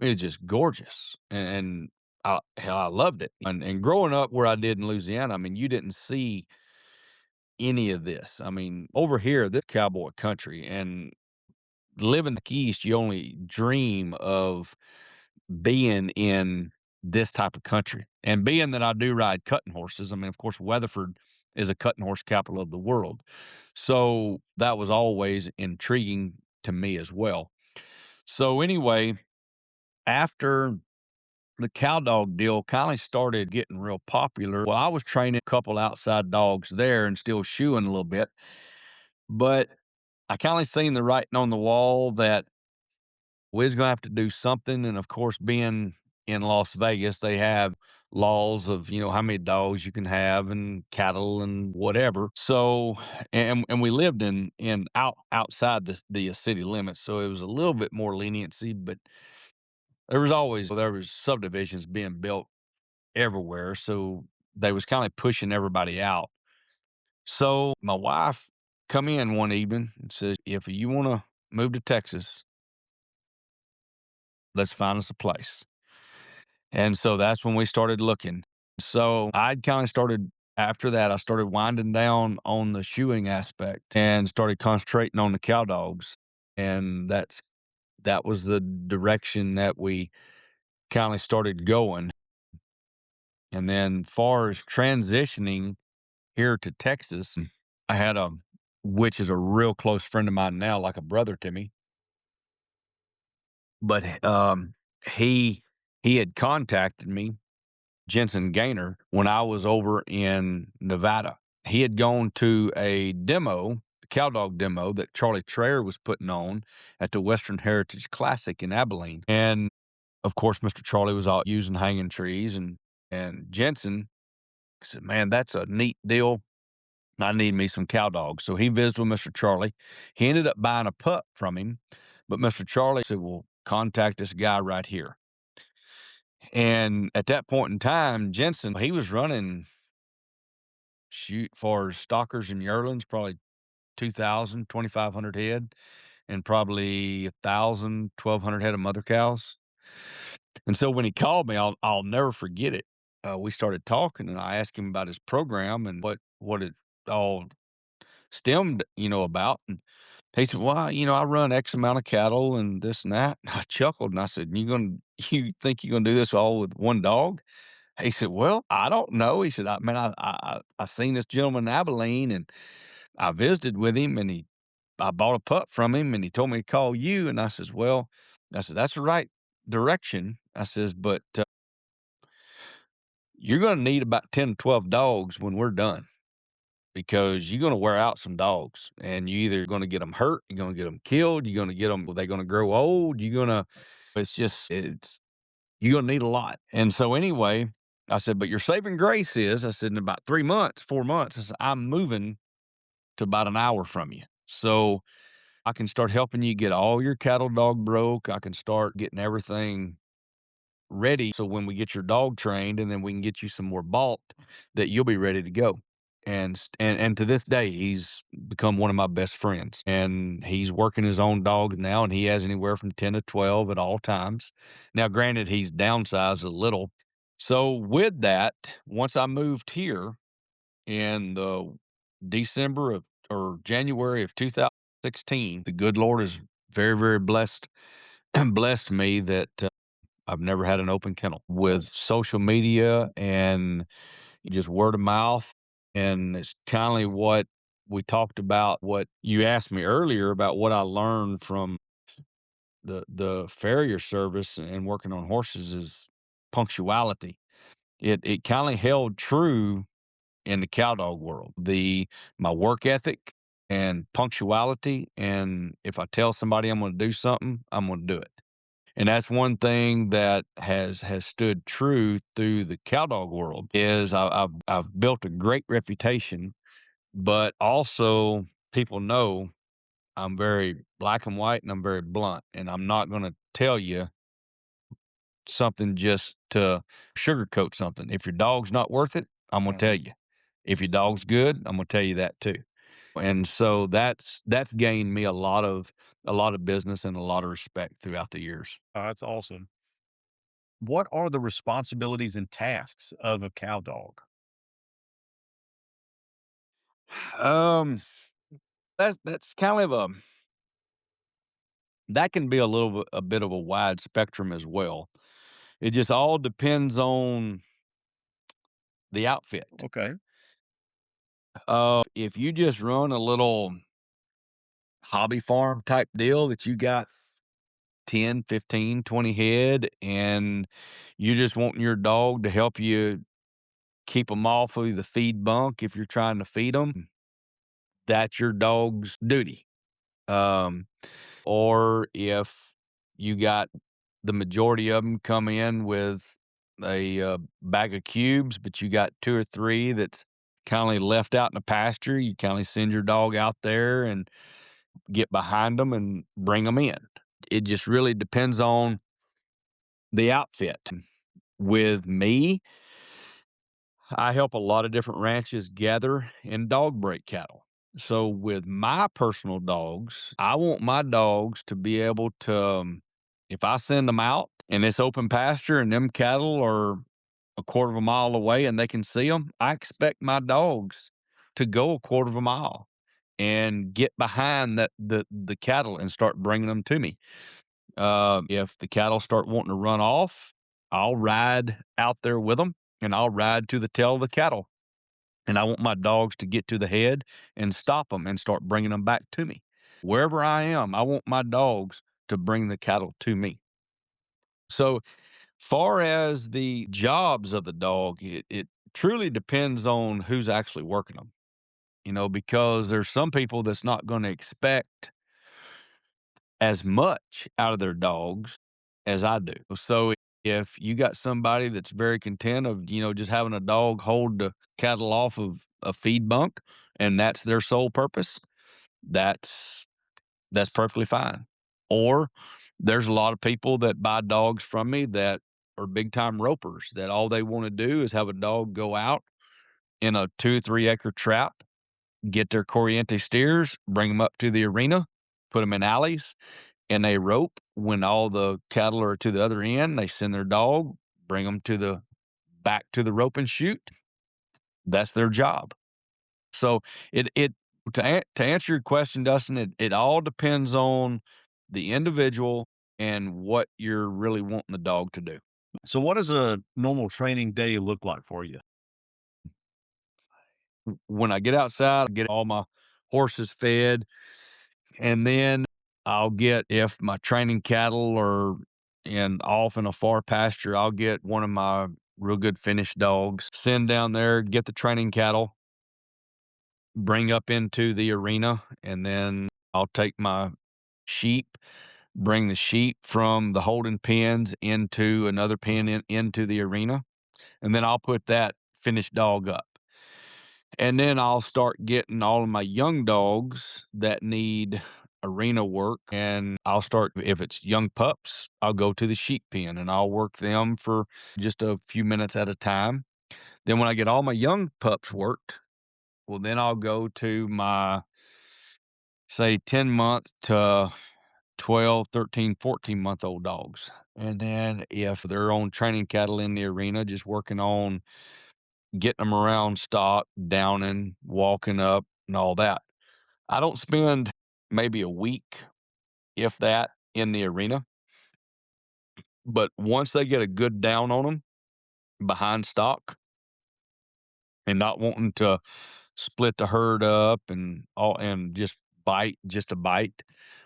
Speaker 2: it was just gorgeous, and hell, I loved it. And growing up where I did in Louisiana, I mean, you didn't see any of this. I mean, over here, this cowboy country, and living back east, you only dream of being in this type of country. And being that I do ride cutting horses, I mean, of course, Weatherford is a cutting horse capital of the world. So that was always intriguing to me as well. So anyway, after the cow dog deal kind of started getting real popular, well, I was training a couple outside dogs there and still shoeing a little bit, but I kind of seen the writing on the wall that we was gonna have to do something, and of course, being in Las Vegas, they have laws of, how many dogs you can have and cattle and whatever. So, and we lived in outside the city limits, so it was a little bit more leniency, but there was subdivisions being built everywhere, so they was kinda pushing everybody out. So, my wife come in one evening and says, "If you wanna move to Texas, let's find us a place." And so that's when we started looking. So I'd kinda started after that, I started winding down on the shoeing aspect and started concentrating on the cow dogs, and that was the direction that we kinda started going. And then far as transitioning here to Texas, I had a which is a real close friend of mine now, like a brother to me, but, he he had contacted me, Jensen Gaynor, when I was over in Nevada. He had gone to a demo, a cow dog demo that Charlie Trayer was putting on at the Western Heritage Classic in Abilene. And of course, Mr. Charlie was out using hanging trees, and Jensen said, "Man, that's a neat deal. I need me some cow dogs. So he visited with Mr. Charlie. He ended up buying a pup from him, but Mr. Charlie said, well, contact this guy right here. And at that point in time, Jensen, he was running, shoot, for stockers and yearlings, probably 2,000, 2,500 head, and probably 1,000, 1,200 head of mother cows. And so when he called me, I'll never forget it. We started talking, and I asked him about his program and what it all stemmed, about. And he said, "Well, I run X amount of cattle and this and that." I chuckled and I said, You think you're gonna do this all with one dog?" He said, "Well, I don't know." He said, I seen this gentleman in Abilene and I visited with him and I bought a pup from him and he told me to call you." And I says, "Well," I said, "that's the right direction." I says, "But you're going to need about 10 to 12 dogs when we're done because you're going to wear out some dogs and you either going to get them hurt, you're going to get them killed, you're going to get them, they're going to grow old, you're going to need a lot." And so anyway, I said, "But your saving grace is," I said, "in about 3 months, 4 months, I said, I'm moving to about an hour from you. So I can start helping you get all your cattle dog broke. I can start getting everything ready. So when we get your dog trained and then we can get you some more bought, that you'll be ready to go." And to this day, he's become one of my best friends. And he's working his own dogs now, and he has anywhere from 10 to 12 at all times. Now, granted, he's downsized a little. So with that, once I moved here in the December of or January of 2016, the good Lord is very, very blessed me that I've never had an open kennel with social media and just word of mouth. And it's kind of what we talked about, what you asked me earlier about what I learned from the farrier service and working on horses is punctuality. It kind of held true in the cowdog world. My work ethic and punctuality, and if I tell somebody I'm going to do something, I'm going to do it. And that's one thing that has stood true through the cowdog world is I've built a great reputation, but also people know I'm very black and white and I'm very blunt, and I'm not going to tell you something just to sugarcoat something. If your dog's not worth it, I'm going to tell you. If your dog's good, I'm going to tell you that too. And so that's gained me a lot of business and a lot of respect throughout the years.
Speaker 1: Oh, that's awesome. What are the responsibilities and tasks of a cow dog?
Speaker 2: Um, that's kind of a that can be a bit of a wide spectrum as well. It just all depends on the outfit.
Speaker 1: Okay.
Speaker 2: If you just run a little hobby farm type deal that you got 10, 15, 20 head and you just wanting your dog to help you keep them off of the feed bunk if you're trying to feed them, that's your dog's duty. Um, or if you got the majority of them come in with a bag of cubes, but you got two or three that's kind of left out in the pasture, you kind of send your dog out there and get behind them and bring them in. It just really depends on the outfit. With me, I help a lot of different ranches gather and dog break cattle. So with my personal dogs, I want my dogs to be able to, if I send them out and it's open pasture and them cattle are a quarter of a mile away and they can see them, I expect my dogs to go a quarter of a mile and get behind the cattle and start bringing them to me. If the cattle start wanting to run off, I'll ride out there with them and I'll ride to the tail of the cattle. And I want my dogs to get to the head and stop them and start bringing them back to me. Wherever I am, I want my dogs to bring the cattle to me. So, far as the jobs of the dog, it truly depends on who's actually working them, because there's some people that's not going to expect as much out of their dogs as I do. So if you got somebody that's very content of, just having a dog hold the cattle off of a feed bunk, and that's their sole purpose, that's that's perfectly fine. Or there's a lot of people that buy dogs from me that are big time ropers that all they want to do is have a dog go out in a 2 or 3 acre trap, get their Corriente steers, bring them up to the arena, put them in alleys, and they rope. When all the cattle are to the other end, they send their dog, bring them to the back to the rope and shoot. That's their job. So it to answer your question, Dustin, it all depends on the individual and what you're really wanting the dog to do.
Speaker 1: So, what does a normal training day look like for you?
Speaker 2: When I get outside, I get all my horses fed, and then I'll get, if my training cattle are off in a far pasture, I'll get one of my real good finished dogs, send down there, get the training cattle, bring up into the arena, and then I'll take my sheep, bring the sheep from the holding pens into another pen into the arena, and then I'll put that finished dog up. And then I'll start getting all of my young dogs that need arena work. And I'll start, if it's young pups, I'll go to the sheep pen and I'll work them for just a few minutes at a time. Then when I get all my young pups worked, well, then I'll go to my, say, 10 month to 12, 13, 14 month old dogs. And then if they're on training cattle in the arena, just working on getting them around stock, downing, walking up, and all that. I don't spend maybe a week, if that, in the arena. But once they get a good down on them behind stock and not wanting to split the herd up and just bite just a bite,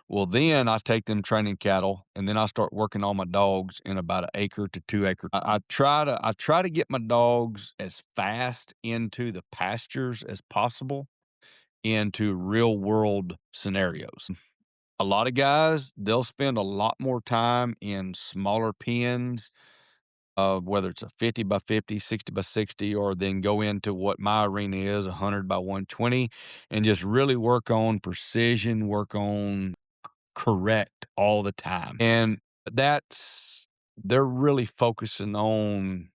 Speaker 2: well, then I take them training cattle and then I start working on my dogs in about an acre to 2 acre. I try to get my dogs as fast into the pastures as possible, into real world scenarios. A lot of guys, they'll spend a lot more time in smaller pens, whether it's a 50 by 50, 60 by 60, or then go into what my arena is, 100 by 120, and just really work on precision, work on correct all the time. And they're really focusing on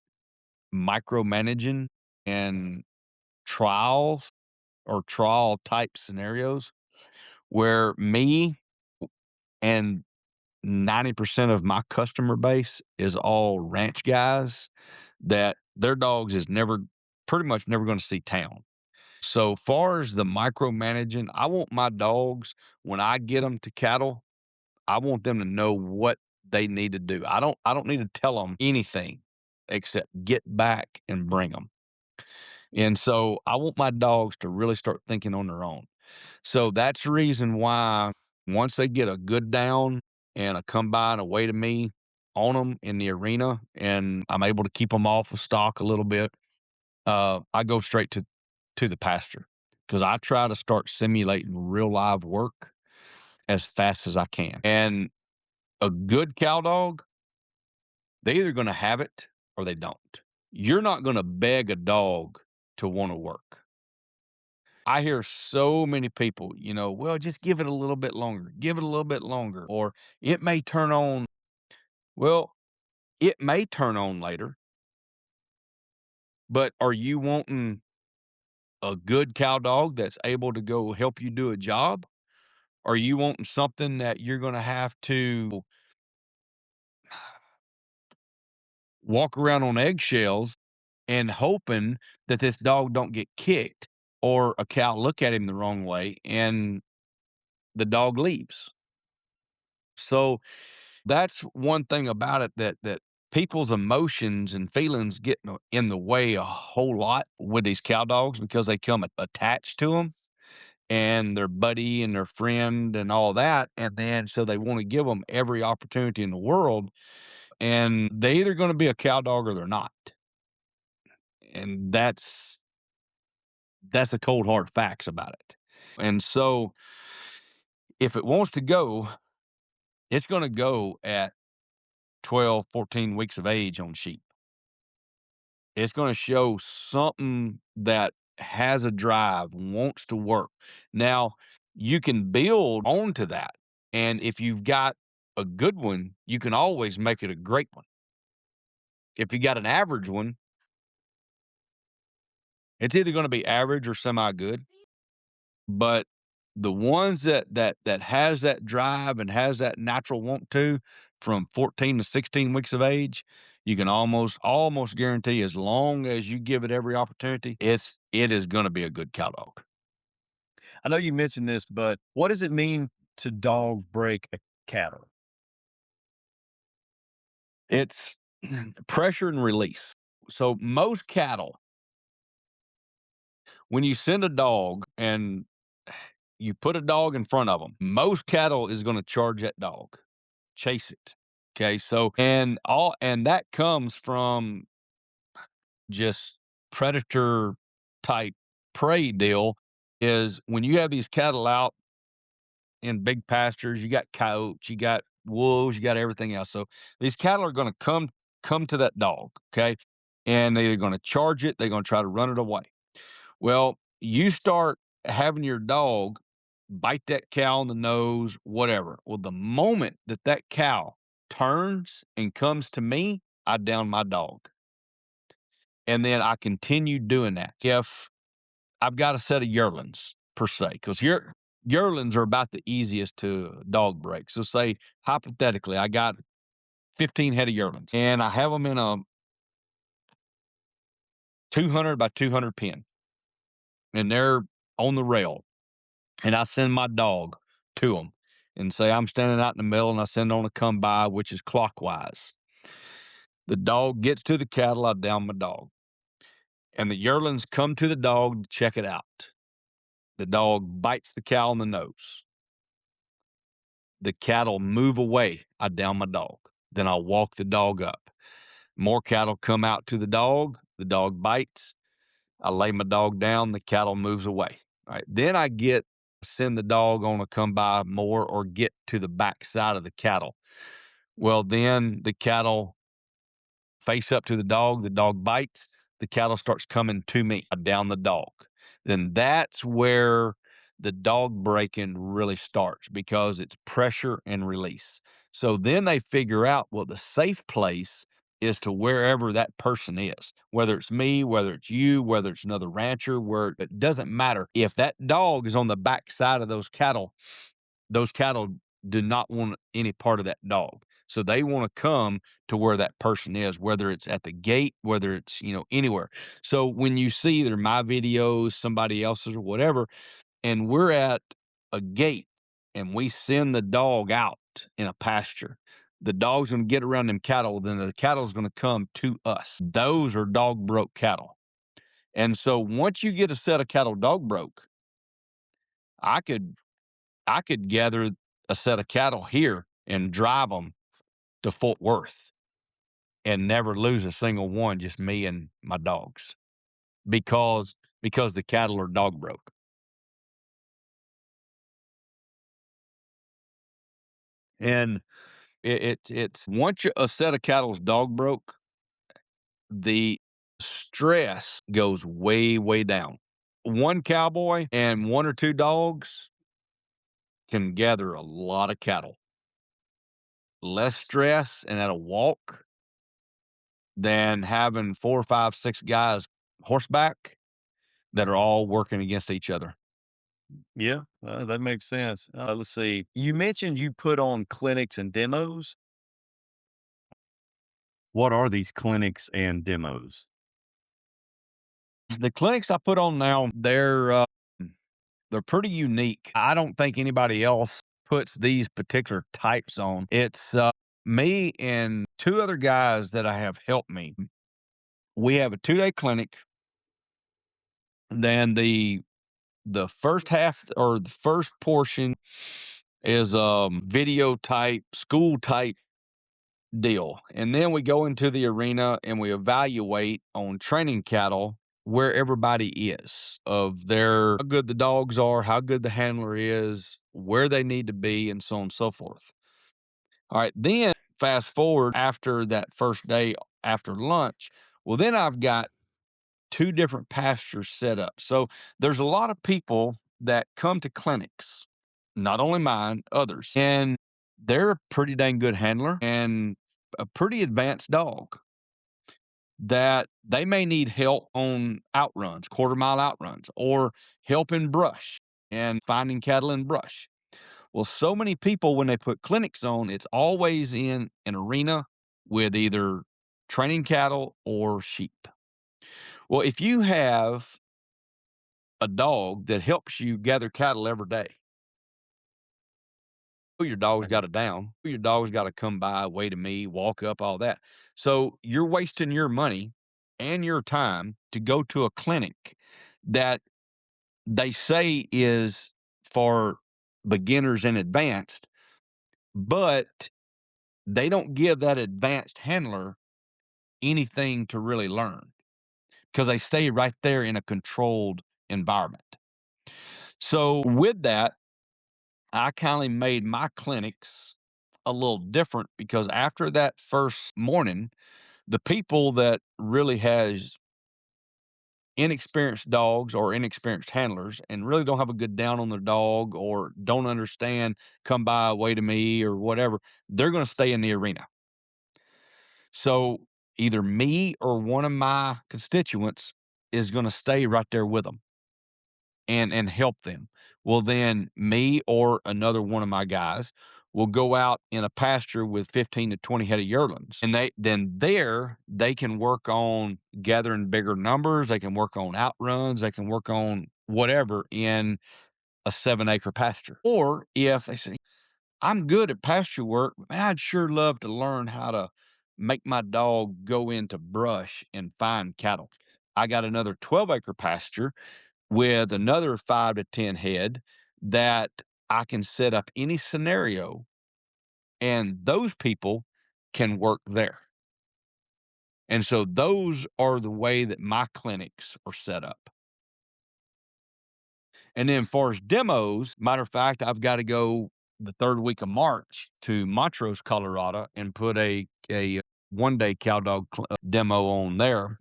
Speaker 2: micromanaging and trials or trial type scenarios where me and 90% of my customer base is all ranch guys that their dogs is never pretty much never going to see town. So far as the micromanaging, I want my dogs, when I get them to cattle, I want them to know what they need to do. I don't need to tell them anything except get back and bring them. And so I want my dogs to really start thinking on their own. So that's the reason why once they get a good down and a come by and a way to me on them in the arena, and I'm able to keep them off of stock a little bit, I go straight to the pasture because I try to start simulating real live work as fast as I can. And a good cow dog, they either going to have it or they don't. You're not going to beg a dog to want to work. I hear so many people, well, just give it a little bit longer, give it a little bit longer, or it may turn on. Well, it may turn on later, but are you wanting a good cow dog that's able to go help you do a job? Are you wanting something that you're going to have to walk around on eggshells and hoping that this dog don't get kicked or a cow look at him the wrong way and the dog leaves? So that's one thing about it, that people's emotions and feelings get in the way a whole lot with these cow dogs because they come attached to them and their buddy and their friend and all that. And then so they want to give them every opportunity in the world. And they either going to be a cow dog or they're not. And that's the cold hard facts about it. And so if it wants to go, it's going to go at 12, 14 weeks of age on sheep. It's going to show something that has a drive, wants to work. Now, you can build onto that. And if you've got a good one, you can always make it a great one. If you got an average one, it's either going to be average or semi good. But the ones that has that drive and has that natural want to from 14 to 16 weeks of age, you can almost guarantee as long as you give it every opportunity, it is going to be a good cow dog.
Speaker 1: I know you mentioned this, but what does it mean to dog break a cattle?
Speaker 2: It's pressure and release. So most cattle, when you send a dog and you put a dog in front of them, most cattle is going to charge that dog, chase it. Okay. So, and that comes from just predator type prey deal is when you have these cattle out in big pastures, you got coyotes, you got wolves, you got everything else. So these cattle are going to come to that dog, okay? And they're going to charge it, they're going to try to run it away. Well, you start having your dog bite that cow in the nose, whatever. Well, the moment that that cow turns and comes to me, I down my dog. And then I continue doing that. If I've got a set of yearlings per se, because yearlings are about the easiest to dog break. So say hypothetically, I got 15 head of yearlings and I have them in a 200 by 200 pen and they're on the rail and I send my dog to them and say I'm standing out in the middle and I send on a come by, which is clockwise. The dog gets to the cattle, I down my dog. And the yearlings come to the dog to check it out. The dog bites the cow on the nose. The cattle move away. I down my dog. Then I walk the dog up. More cattle come out to the dog. The dog bites. I lay my dog down. The cattle moves away. All right. Then I send the dog on to come by more or get to the back side of the cattle. Well, then the cattle face up to the dog bites, the cattle starts coming to me, I down the dog. Then that's where the dog breaking really starts because it's pressure and release. So then they figure out, well, the safe place is to wherever that person is, whether it's me, whether it's you, whether it's another rancher, where it doesn't matter. If that dog is on the back side of those cattle do not want any part of that dog. So they want to come to where that person is, whether it's at the gate, whether it's, anywhere. So when you see either my videos, somebody else's or whatever, and we're at a gate and we send the dog out in a pasture, the dog's going to get around them cattle, then the cattle's going to come to us. Those are dog broke cattle. And so once you get a set of cattle dog broke, I could I could gather a set of cattle here and drive them to Fort Worth and never lose a single one, just me and my dogs, because the cattle are dog broke. And it's once a set of cattle's dog broke, the stress goes way, way down. One cowboy and one or two dogs can gather a lot of cattle. Less stress and at a walk than having 4, 5, 6 guys horseback that are all working against each other.
Speaker 1: Yeah, that makes sense. Let's see. You mentioned you put on clinics and demos. What are these clinics and demos?
Speaker 2: The clinics I put on now, they're pretty unique. I don't think anybody else puts these particular types on. It's me and two other guys that I have helped me. We have a 2-day clinic. Then the first half or the first portion is video type, school type deal. And then we go into the arena and we evaluate on training cattle where everybody is of their how good the dogs are, how good the handler is, where they need to be, and so on and so forth. All right, then fast forward after that first day after lunch. Well, then I've got 2 different pastures set up. So there's a lot of people that come to clinics, not only mine, others, and they're a pretty dang good handler and a pretty advanced dog that they may need help on outruns, quarter mile outruns, or help in brush and finding cattle in brush. Well, so many people, when they put clinics on, it's always in an arena with either training cattle or sheep. Well, if you have a dog that helps you gather cattle every day, your dog's got it down. Your dog's got to come by, wait to me, walk up, all that. So you're wasting your money and your time to go to a clinic that they say is for beginners and advanced, but they don't give that advanced handler anything to really learn because they stay right there in a controlled environment. So with that, I kind of made my clinics a little different because after that first morning, the people that really has inexperienced dogs or inexperienced handlers and really don't have a good down on their dog or don't understand, come by, wait to me or whatever, they're going to stay in the arena. So either me or one of my constituents is going to stay right there with them and help them. Well, then me or another one of my guys will go out in a pasture with 15 to 20 head of yearlings. And they can work on gathering bigger numbers, they can work on outruns, they can work on whatever in a 7 acre pasture. Or if they say, I'm good at pasture work, but man, I'd sure love to learn how to make my dog go into brush and find cattle. I got another 12 acre pasture with another 5 to 10 head that I can set up any scenario, and those people can work there. And so those are the way that my clinics are set up. And then, far as demos, matter of fact, I've got to go the 3rd week of March to Montrose, Colorado, and put a 1 day demo on there.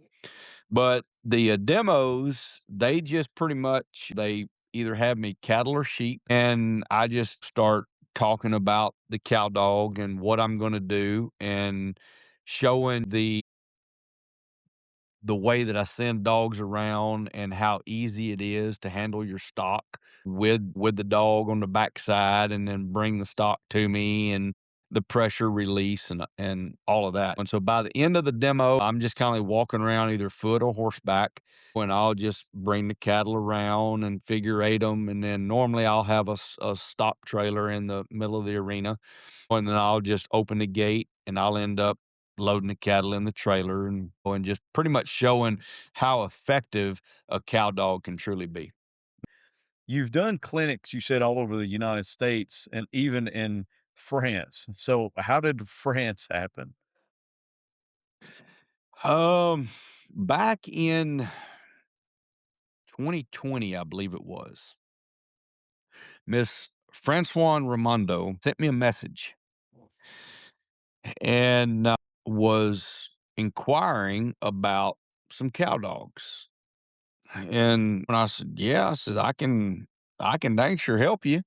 Speaker 2: But the demos, they just pretty much they either have me cattle or sheep, and I just start talking about the cow dog and what I'm going to do, and showing the way that I send dogs around and how easy it is to handle your stock with the dog on the backside and then bring the stock to me and the pressure release and all of that. And so by the end of the demo, I'm just kind of walking around either foot or horseback, and I'll just bring the cattle around and figure eight them. And then normally I'll have a stop trailer in the middle of the arena, and then I'll just open the gate and I'll end up loading the cattle in the trailer and just pretty much showing how effective a cow dog can truly be.
Speaker 1: You've done clinics, you said, all over the United States and even in France. So how did France happen?
Speaker 2: Um, Back in 2020, I believe it was, Miss Francois Raimondo sent me a message and was inquiring about some cow dogs. And when I said, "Yeah," I said, I can dang sure help you."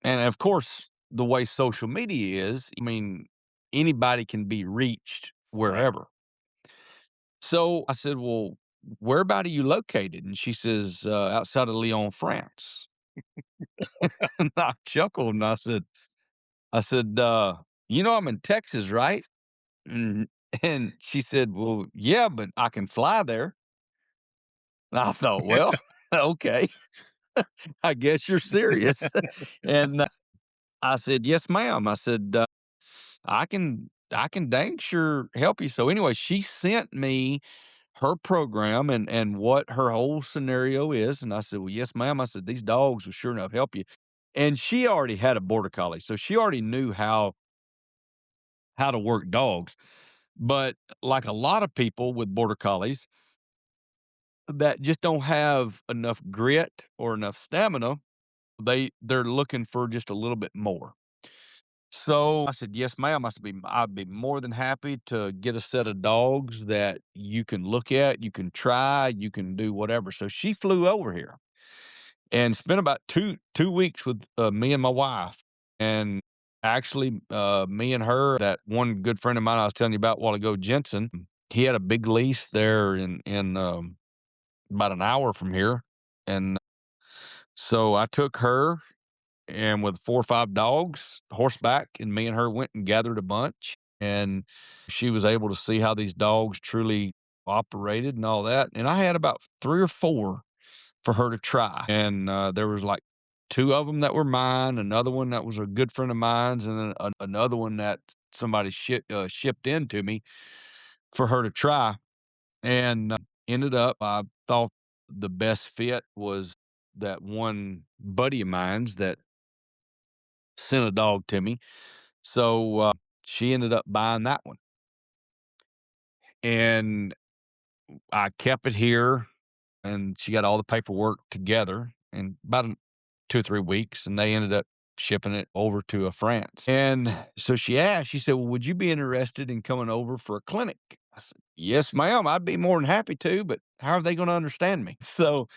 Speaker 2: And of course, the way social media is, I mean, anybody can be reached
Speaker 1: Right.
Speaker 2: wherever. So I said, "Well, where about are you located?" And she says, "Outside of Lyon, France." And I chuckled and I said, I'm in Texas, right?" And, and she said, "Well, yeah, but I can fly there." And I thought, well, okay, I guess you're serious. And I said, "Yes, ma'am." I said, I can dang sure help you." So anyway, she sent me her program and what her whole scenario is. And I said, "Well, yes, ma'am." I said, "These dogs will sure enough help you." And she already had a border collie, so she already knew how to work dogs. But like a lot of people with border collies that just don't have enough grit or enough stamina, they're looking for just a little bit more. So I said, "Yes, ma'am." I'd be more than happy to get a set of dogs that you can look at, you can try, you can do whatever." So she flew over here and spent about two weeks with me and my wife. And actually, me and her, that one good friend of mine I was telling you about a while ago, Jensen, he had a big lease there in about an hour from here, and so I took her and with 4 or 5 dogs, horseback, and me and her went and gathered a bunch, and she was able to see how these dogs truly operated and all that, and I had about 3 or 4 for her to try, and, there was, like, 2 of them that were mine, another one that was a good friend of mine's, and then another one that somebody shipped in to me for her to try, and, ended up, I thought the best fit was that one buddy of mine's that sent a dog to me. So, she ended up buying that one, and I kept it here, and she got all the paperwork together in about 2 or 3 weeks, and they ended up shipping it over to, France. And so she asked, she said, "Well, would you be interested in coming over for a clinic?" I said, "Yes, ma'am, I'd be more than happy to, but how are they gonna understand me?" So,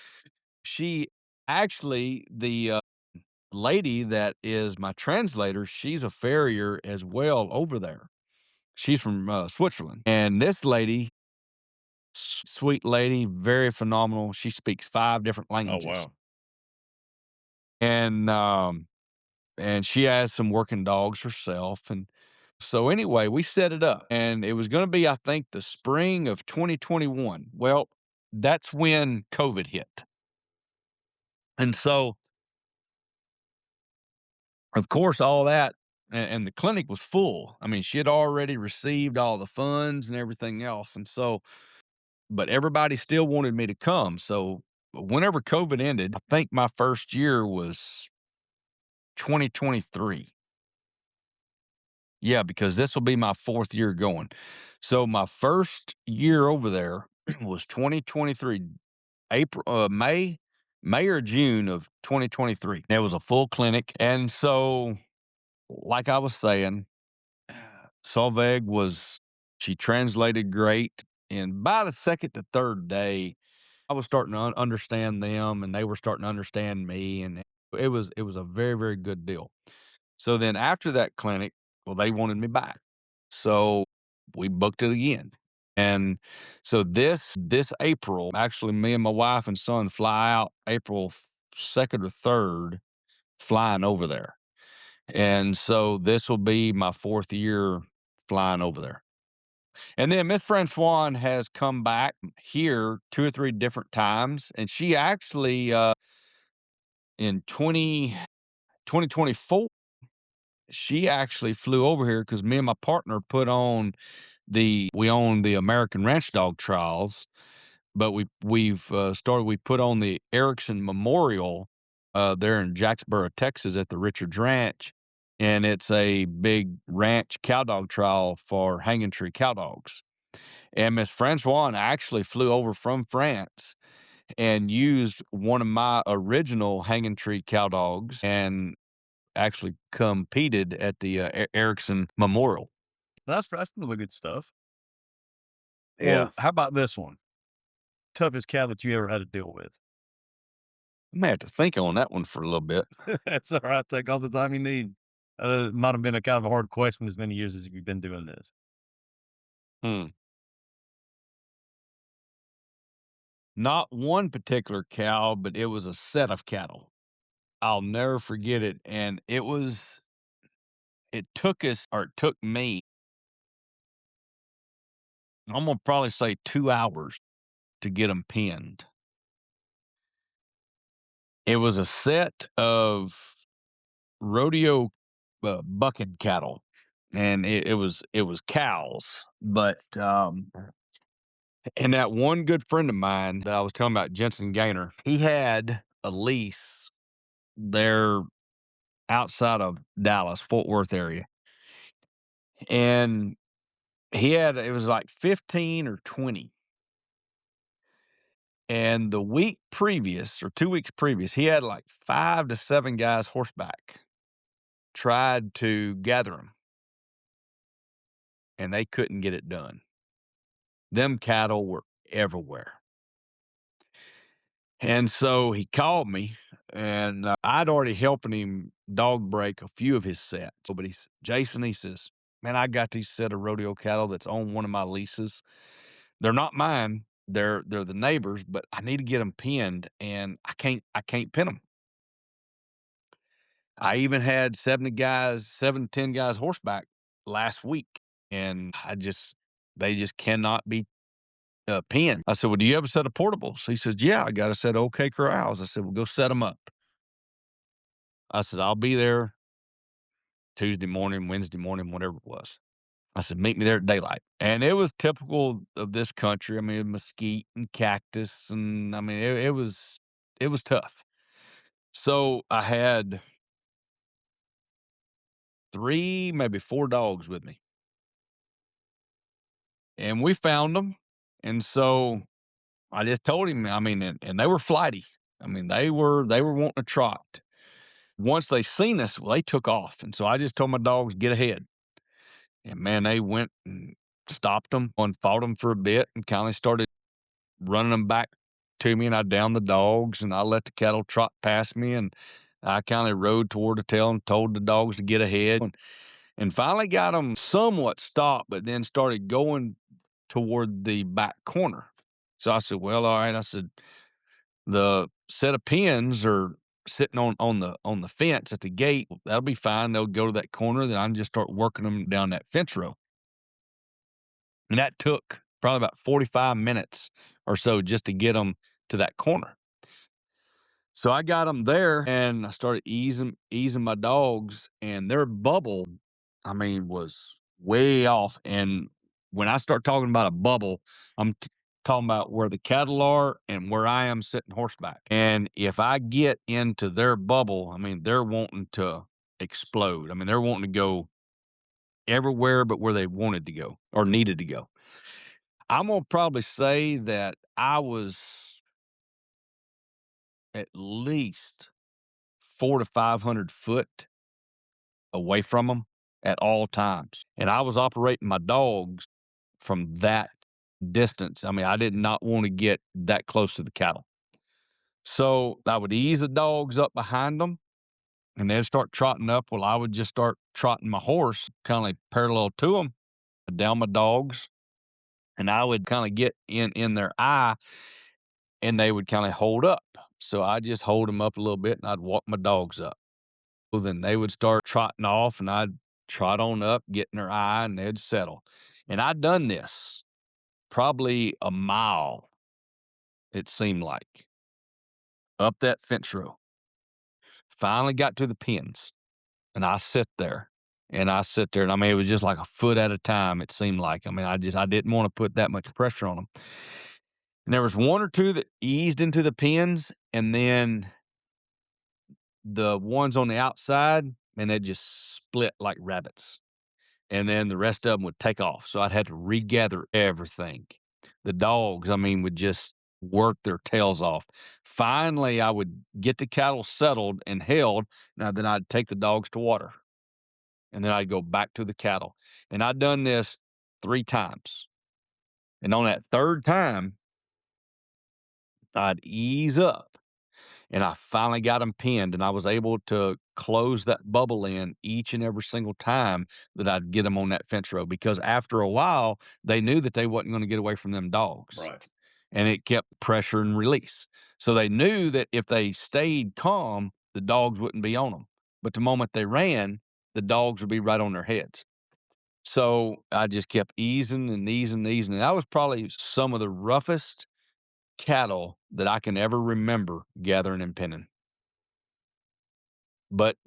Speaker 2: she actually the lady that is my translator, she's a farrier as well over there. She's from, Switzerland, and this lady, sweet lady, very phenomenal. She speaks 5 different
Speaker 1: Oh,
Speaker 2: languages,
Speaker 1: wow.
Speaker 2: and, and she has some working dogs herself, and so anyway, we set it up, and it was gonna be, I think, the spring of 2021. Well, that's when COVID hit, and so, of course, all that and the clinic was full. I mean, she had already received all the funds and everything else, and so but everybody still wanted me to come. So whenever COVID ended, I think my first year was 2023. Yeah, because this will be my 4th year going. So my first year over there was 2023, May or June of 2023. It was a full clinic. And so, like I was saying, Solveig she translated great. And by the second to third day, I was starting to understand them, and they were starting to understand me, and it was a very, very good deal. So then after that clinic, well, they wanted me back. So we booked it again. And so this April, actually me and my wife and son fly out April 2nd or 3rd, flying over there. And so this will be my 4th year flying over there. And then Miss Francois has come back here 2 or 3 different times, and she actually, in 2024, she actually flew over here because me and my partner we own the American Ranch Dog Trials, but we put on the Erickson Memorial, there in Jacksboro, Texas at the Richards Ranch, and it's a big ranch cow dog trial for Hanging Tree Cowdogs. And Miss Francois actually flew over from France and used one of my original Hanging Tree Cowdogs and actually competed at the, Erickson Memorial.
Speaker 1: That's really good stuff.
Speaker 2: Yeah.
Speaker 1: Well, how about this one? Toughest cow that you ever had to deal with?
Speaker 2: I may have to think on that one for a little bit.
Speaker 1: That's all right. Take all the time you need. It might have been a kind of a hard question as many years as you've been doing this.
Speaker 2: Hmm. Not one particular cow, but it was a set of cattle. I'll never forget it, and it took me, I'm gonna probably say 2 hours to get them pinned. It was a set of rodeo, bucking cattle, and it was cows, but, and that one good friend of mine that I was telling about, Jensen Gainer, he had a lease there outside of Dallas, Fort Worth area, and it was like 15 or 20, and the week previous or 2 weeks previous, he had like 5 to 7 guys horseback. tried to gather them, and they couldn't get it done. Them cattle were everywhere. And so he called me, and I'd already helping him dog break a few of his sets. But he's Jason, he says, "Man, I got these set of rodeo cattle that's on one of my leases. They're not mine. They're the neighbors, but I need to get them pinned, and I can't pin them. I even had 10 guys horseback last week, and they just cannot be pinned." I said, "Well, do you have a set of portables?" He says, "Yeah, I got a set of OK Corrals." I said, "Well, go set them up." I said, "I'll be there Tuesday morning, Wednesday morning, whatever it was." I said, "Meet me there at daylight." And it was typical of this country. I mean, mesquite and cactus, and I mean, it was tough. So I had 3, maybe 4 dogs with me, and we found them. And so I just told him, I mean, and they were flighty. I mean, they were wanting to trot. Once they seen us, well, they took off, and so I just told my dogs, "Get ahead." And man, they went and stopped them and fought them for a bit and kinda started running them back to me, and I downed the dogs, and I let the cattle trot past me, and I kinda rode toward the tail and told the dogs to get ahead, and finally got them somewhat stopped, but then started going toward the back corner. So I said, "Well, all right," I said, "the set of pins are sitting on the fence at the gate. That'll be fine. They'll go to that corner, then I can just start working them down that fence row." And that took probably about 45 minutes or so just to get them to that corner. So I got them there and I started easing my dogs, and their bubble, I mean, was way off. And when I start talking about a bubble, I'm talking about where the cattle are and where I am sitting horseback. And if I get into their bubble, I mean, they're wanting to explode. I mean, they're wanting to go everywhere but where they wanted to go or needed to go. I'm gonna probably say that I was at least 4 to 500 foot away from them at all times, and I was operating my dogs from that distance. I mean, I did not wanna get that close to the cattle. So, I would ease the dogs up behind them, and they'd start trotting up. Well, I would just start trotting my horse kinda like parallel to them, down my dogs, and I would kinda get in their eye, and they would kinda hold up. So I just hold them up a little bit, and I'd walk my dogs up. Well, then they would start trotting off, and I'd trot on up, get in their eye, and they'd settle. And I'd done this probably a mile, it seemed like, up that fence row. Finally got to the pins, and I sit there, and I mean, it was just like a foot at a time, it seemed like. I mean, I didn't wanna put that much pressure on them. And there was 1 or 2 that eased into the pins, and then the ones on the outside, and they just split like rabbits, and then the rest of them would take off, so I'd had to regather everything. The dogs, I mean, would just work their tails off. Finally, I would get the cattle settled and held. Now then I'd take the dogs to water, and then I'd go back to the cattle, and I'd done this 3 times, and on that 3rd time, I'd ease up. And I finally got them pinned, and I was able to close that bubble in each and every single time that I'd get them on that fence row, because after a while, they knew that they wasn't gonna get away from them dogs,
Speaker 1: Right.
Speaker 2: and it kept pressure and release. So they knew that if they stayed calm, the dogs wouldn't be on them. But the moment they ran, the dogs would be right on their heads. So I just kept easing and easing and easing, and that was probably some of the roughest cattle that I can ever remember gathering and pinning. But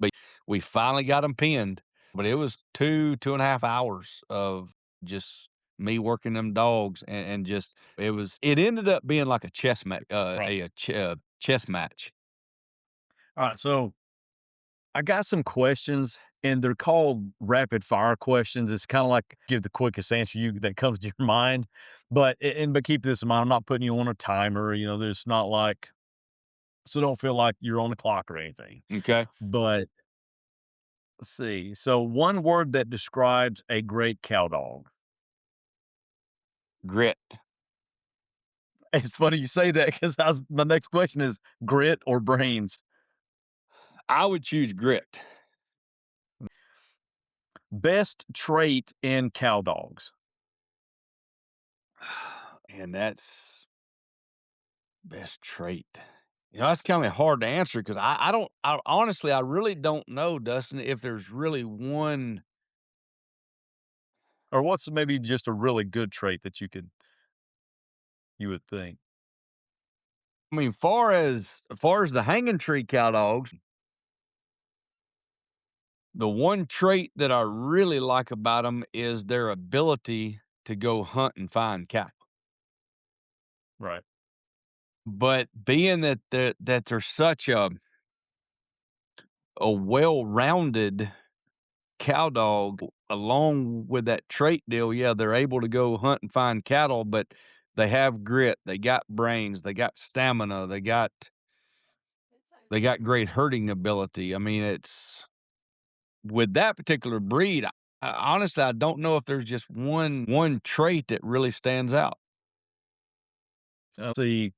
Speaker 2: we finally got them pinned, but it was 2.5 hours of just me working them dogs, and just it ended up being like a chess match,
Speaker 1: Right.
Speaker 2: chess match.
Speaker 1: All right. So I got some questions, and they're called rapid fire questions. It's kind of like give the quickest answer you that comes to your mind. But keep this in mind. I'm not putting you on a timer. There's not like, so don't feel like you're on the clock or anything.
Speaker 2: Okay.
Speaker 1: But Let's see. So, one word that describes a great cow dog.
Speaker 2: Grit.
Speaker 1: It's funny you say that because my next question is grit or brains.
Speaker 2: I would choose grit.
Speaker 1: Best trait in cow dogs.
Speaker 2: And that's best trait. That's kind of hard to answer because I don't, I honestly, I really don't know, Dustin, if there's really one.
Speaker 1: Or what's maybe just a really good trait that you would think?
Speaker 2: I mean, far as the hanging tree cow dogs, the one trait that I really like about them is their ability to go hunt and find cattle.
Speaker 1: Right.
Speaker 2: But being that they're such a well-rounded cow dog, along with that trait deal, yeah, they're able to go hunt and find cattle, but they have grit, they got brains, they got stamina, they got great herding ability. I mean, it's with that particular breed, honestly, I don't know if there's just one trait that really stands out.
Speaker 1: The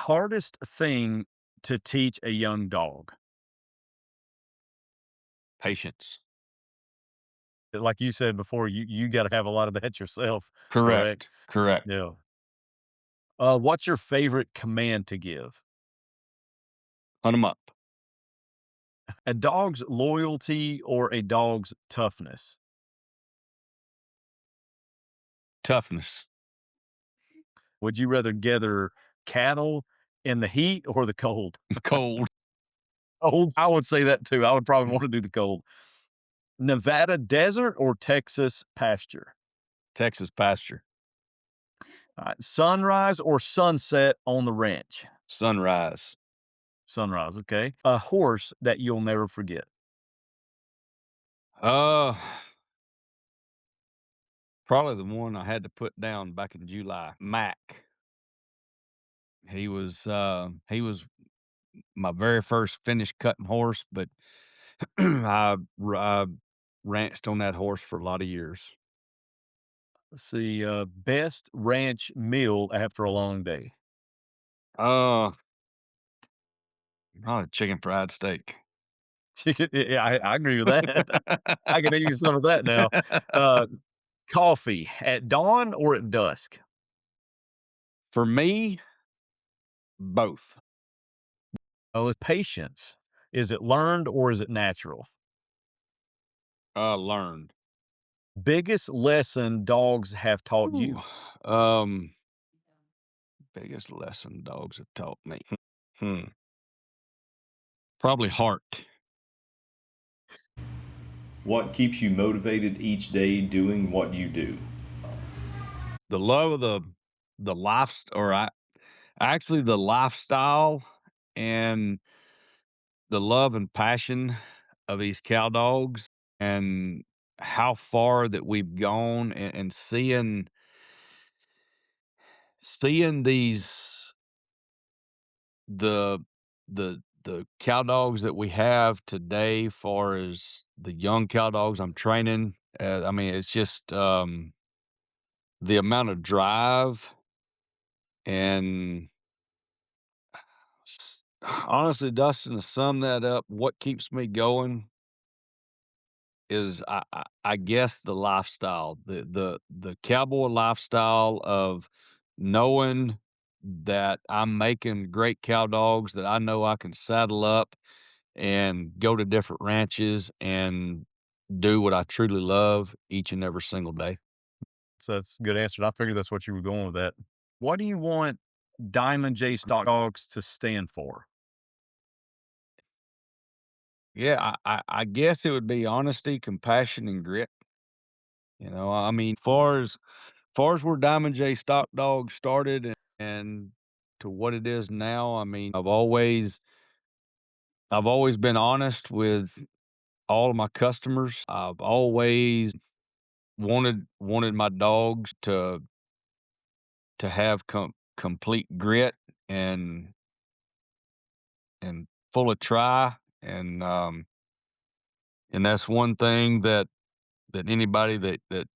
Speaker 1: hardest thing to teach a young dog.
Speaker 2: Patience.
Speaker 1: Like you said before, you got to have a lot of that yourself, correct?
Speaker 2: Correct, correct.
Speaker 1: Yeah. What's your favorite command to give?
Speaker 2: Hunt them up.
Speaker 1: A dog's loyalty or a dog's toughness?
Speaker 2: Toughness.
Speaker 1: Would you rather gather cattle in the heat or the cold?
Speaker 2: Cold.
Speaker 1: Cold. I would say that too. I would probably want to do the cold. Nevada desert or Texas pasture?
Speaker 2: Texas pasture.
Speaker 1: All right. Sunrise or sunset on the ranch?
Speaker 2: Sunrise.
Speaker 1: Sunrise. Okay. A horse that you'll never forget.
Speaker 2: Uh, Probably the one I had to put down back in July. Mac. He was my very first finished cutting horse, but I ranched on that horse for a lot of years.
Speaker 1: Let's see. Best ranch meal after a long day.
Speaker 2: Uh, Probably chicken fried steak.
Speaker 1: Chicken. Yeah, I agree with that. I can eat some of that now. Uh, Coffee at dawn or at dusk?
Speaker 2: For me, both.
Speaker 1: Oh, it's patience. Is it learned or is it natural?
Speaker 2: Learned.
Speaker 1: Biggest lesson dogs have taught
Speaker 2: Ooh,
Speaker 1: you?
Speaker 2: um, biggest lesson dogs have taught me. Hmm. Probably heart.
Speaker 1: What keeps you motivated each day doing what you do?
Speaker 2: The love of the life, or I actually the lifestyle and the love and passion of these cow dogs and how far that we've gone and seeing these the the cow dogs that we have today far as the young cow dogs I'm training. I mean, it's just the amount of drive and honestly, Dustin, to sum that up, what keeps me going is I guess the lifestyle, the cowboy lifestyle of knowing that I'm making great cow dogs that I know I can saddle up and go to different ranches and do what I truly love each and every single day.
Speaker 1: So that's a good answer. I figured that's what you were going with that. What do you want Diamond J Stock Dogs to stand for?
Speaker 2: Yeah, I guess it would be honesty, compassion, and grit. I mean, far as where Diamond J Stock Dog started and to what it is now, I mean, I've always been honest with all of my customers. I've always wanted my dogs to have complete grit and and full of try and And that's one thing that anybody that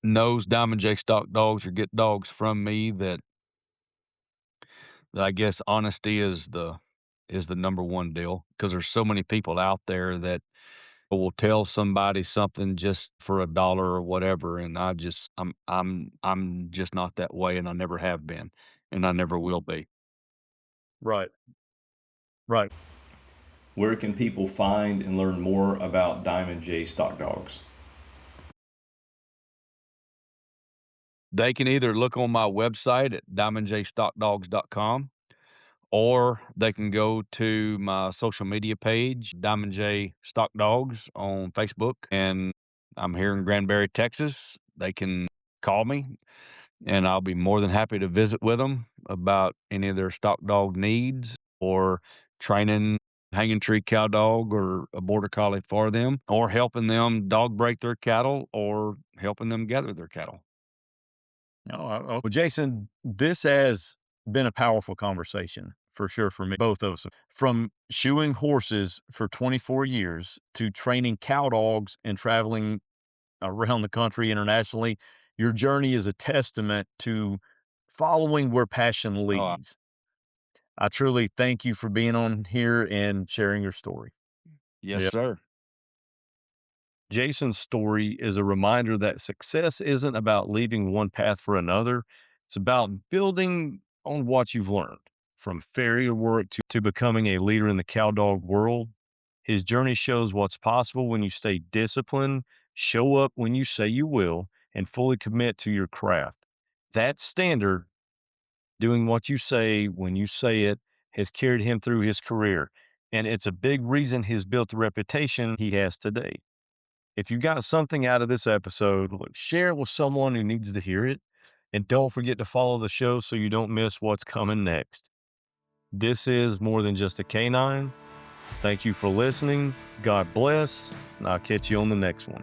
Speaker 2: knows Diamond J stock dogs or get dogs from me that I guess honesty is the number one deal because there's so many people out there that will tell somebody something just for a dollar or whatever, and I'm just not that way, and I never have been, and I never will be.
Speaker 1: Right. Right.
Speaker 3: Where can people find and learn more about Diamond J Stock Dogs?
Speaker 2: They can either look on my website at diamondjstockdogs.com, or they can go to my social media page, Diamond J Stock Dogs on Facebook, and I'm here in Granbury, Texas. They can call me, and I'll be more than happy to visit with them about any of their stock dog needs or training Hanging Tree Cowdog or a Border Collie for them, or helping them dog break their cattle or helping them gather their cattle.
Speaker 1: Well, Jason, this has been a powerful conversation for sure for me, both of us. From shoeing horses for 24 years to training cow dogs and traveling around the country internationally, your journey is a testament to following where passion
Speaker 2: Oh,
Speaker 1: leads. I truly thank you for being on here and sharing your story.
Speaker 2: yes,
Speaker 1: Yeah.
Speaker 2: sir.
Speaker 1: Jason's story is a reminder that success isn't about leaving one path for another. It's about building on what you've learned from farrier work to becoming a leader in the cowdog world. His journey shows what's possible when you stay disciplined, show up when you say you will, and fully commit to your craft. That standard, doing what you say when you say it, has carried him through his career. And it's a big reason he's built the reputation he has today. If you got something out of this episode, look, share it with someone who needs to hear it. And don't forget to follow the show so you don't miss what's coming next. This is More Than Just a Canine. Thank you for listening. God bless. And I'll catch you on the next one.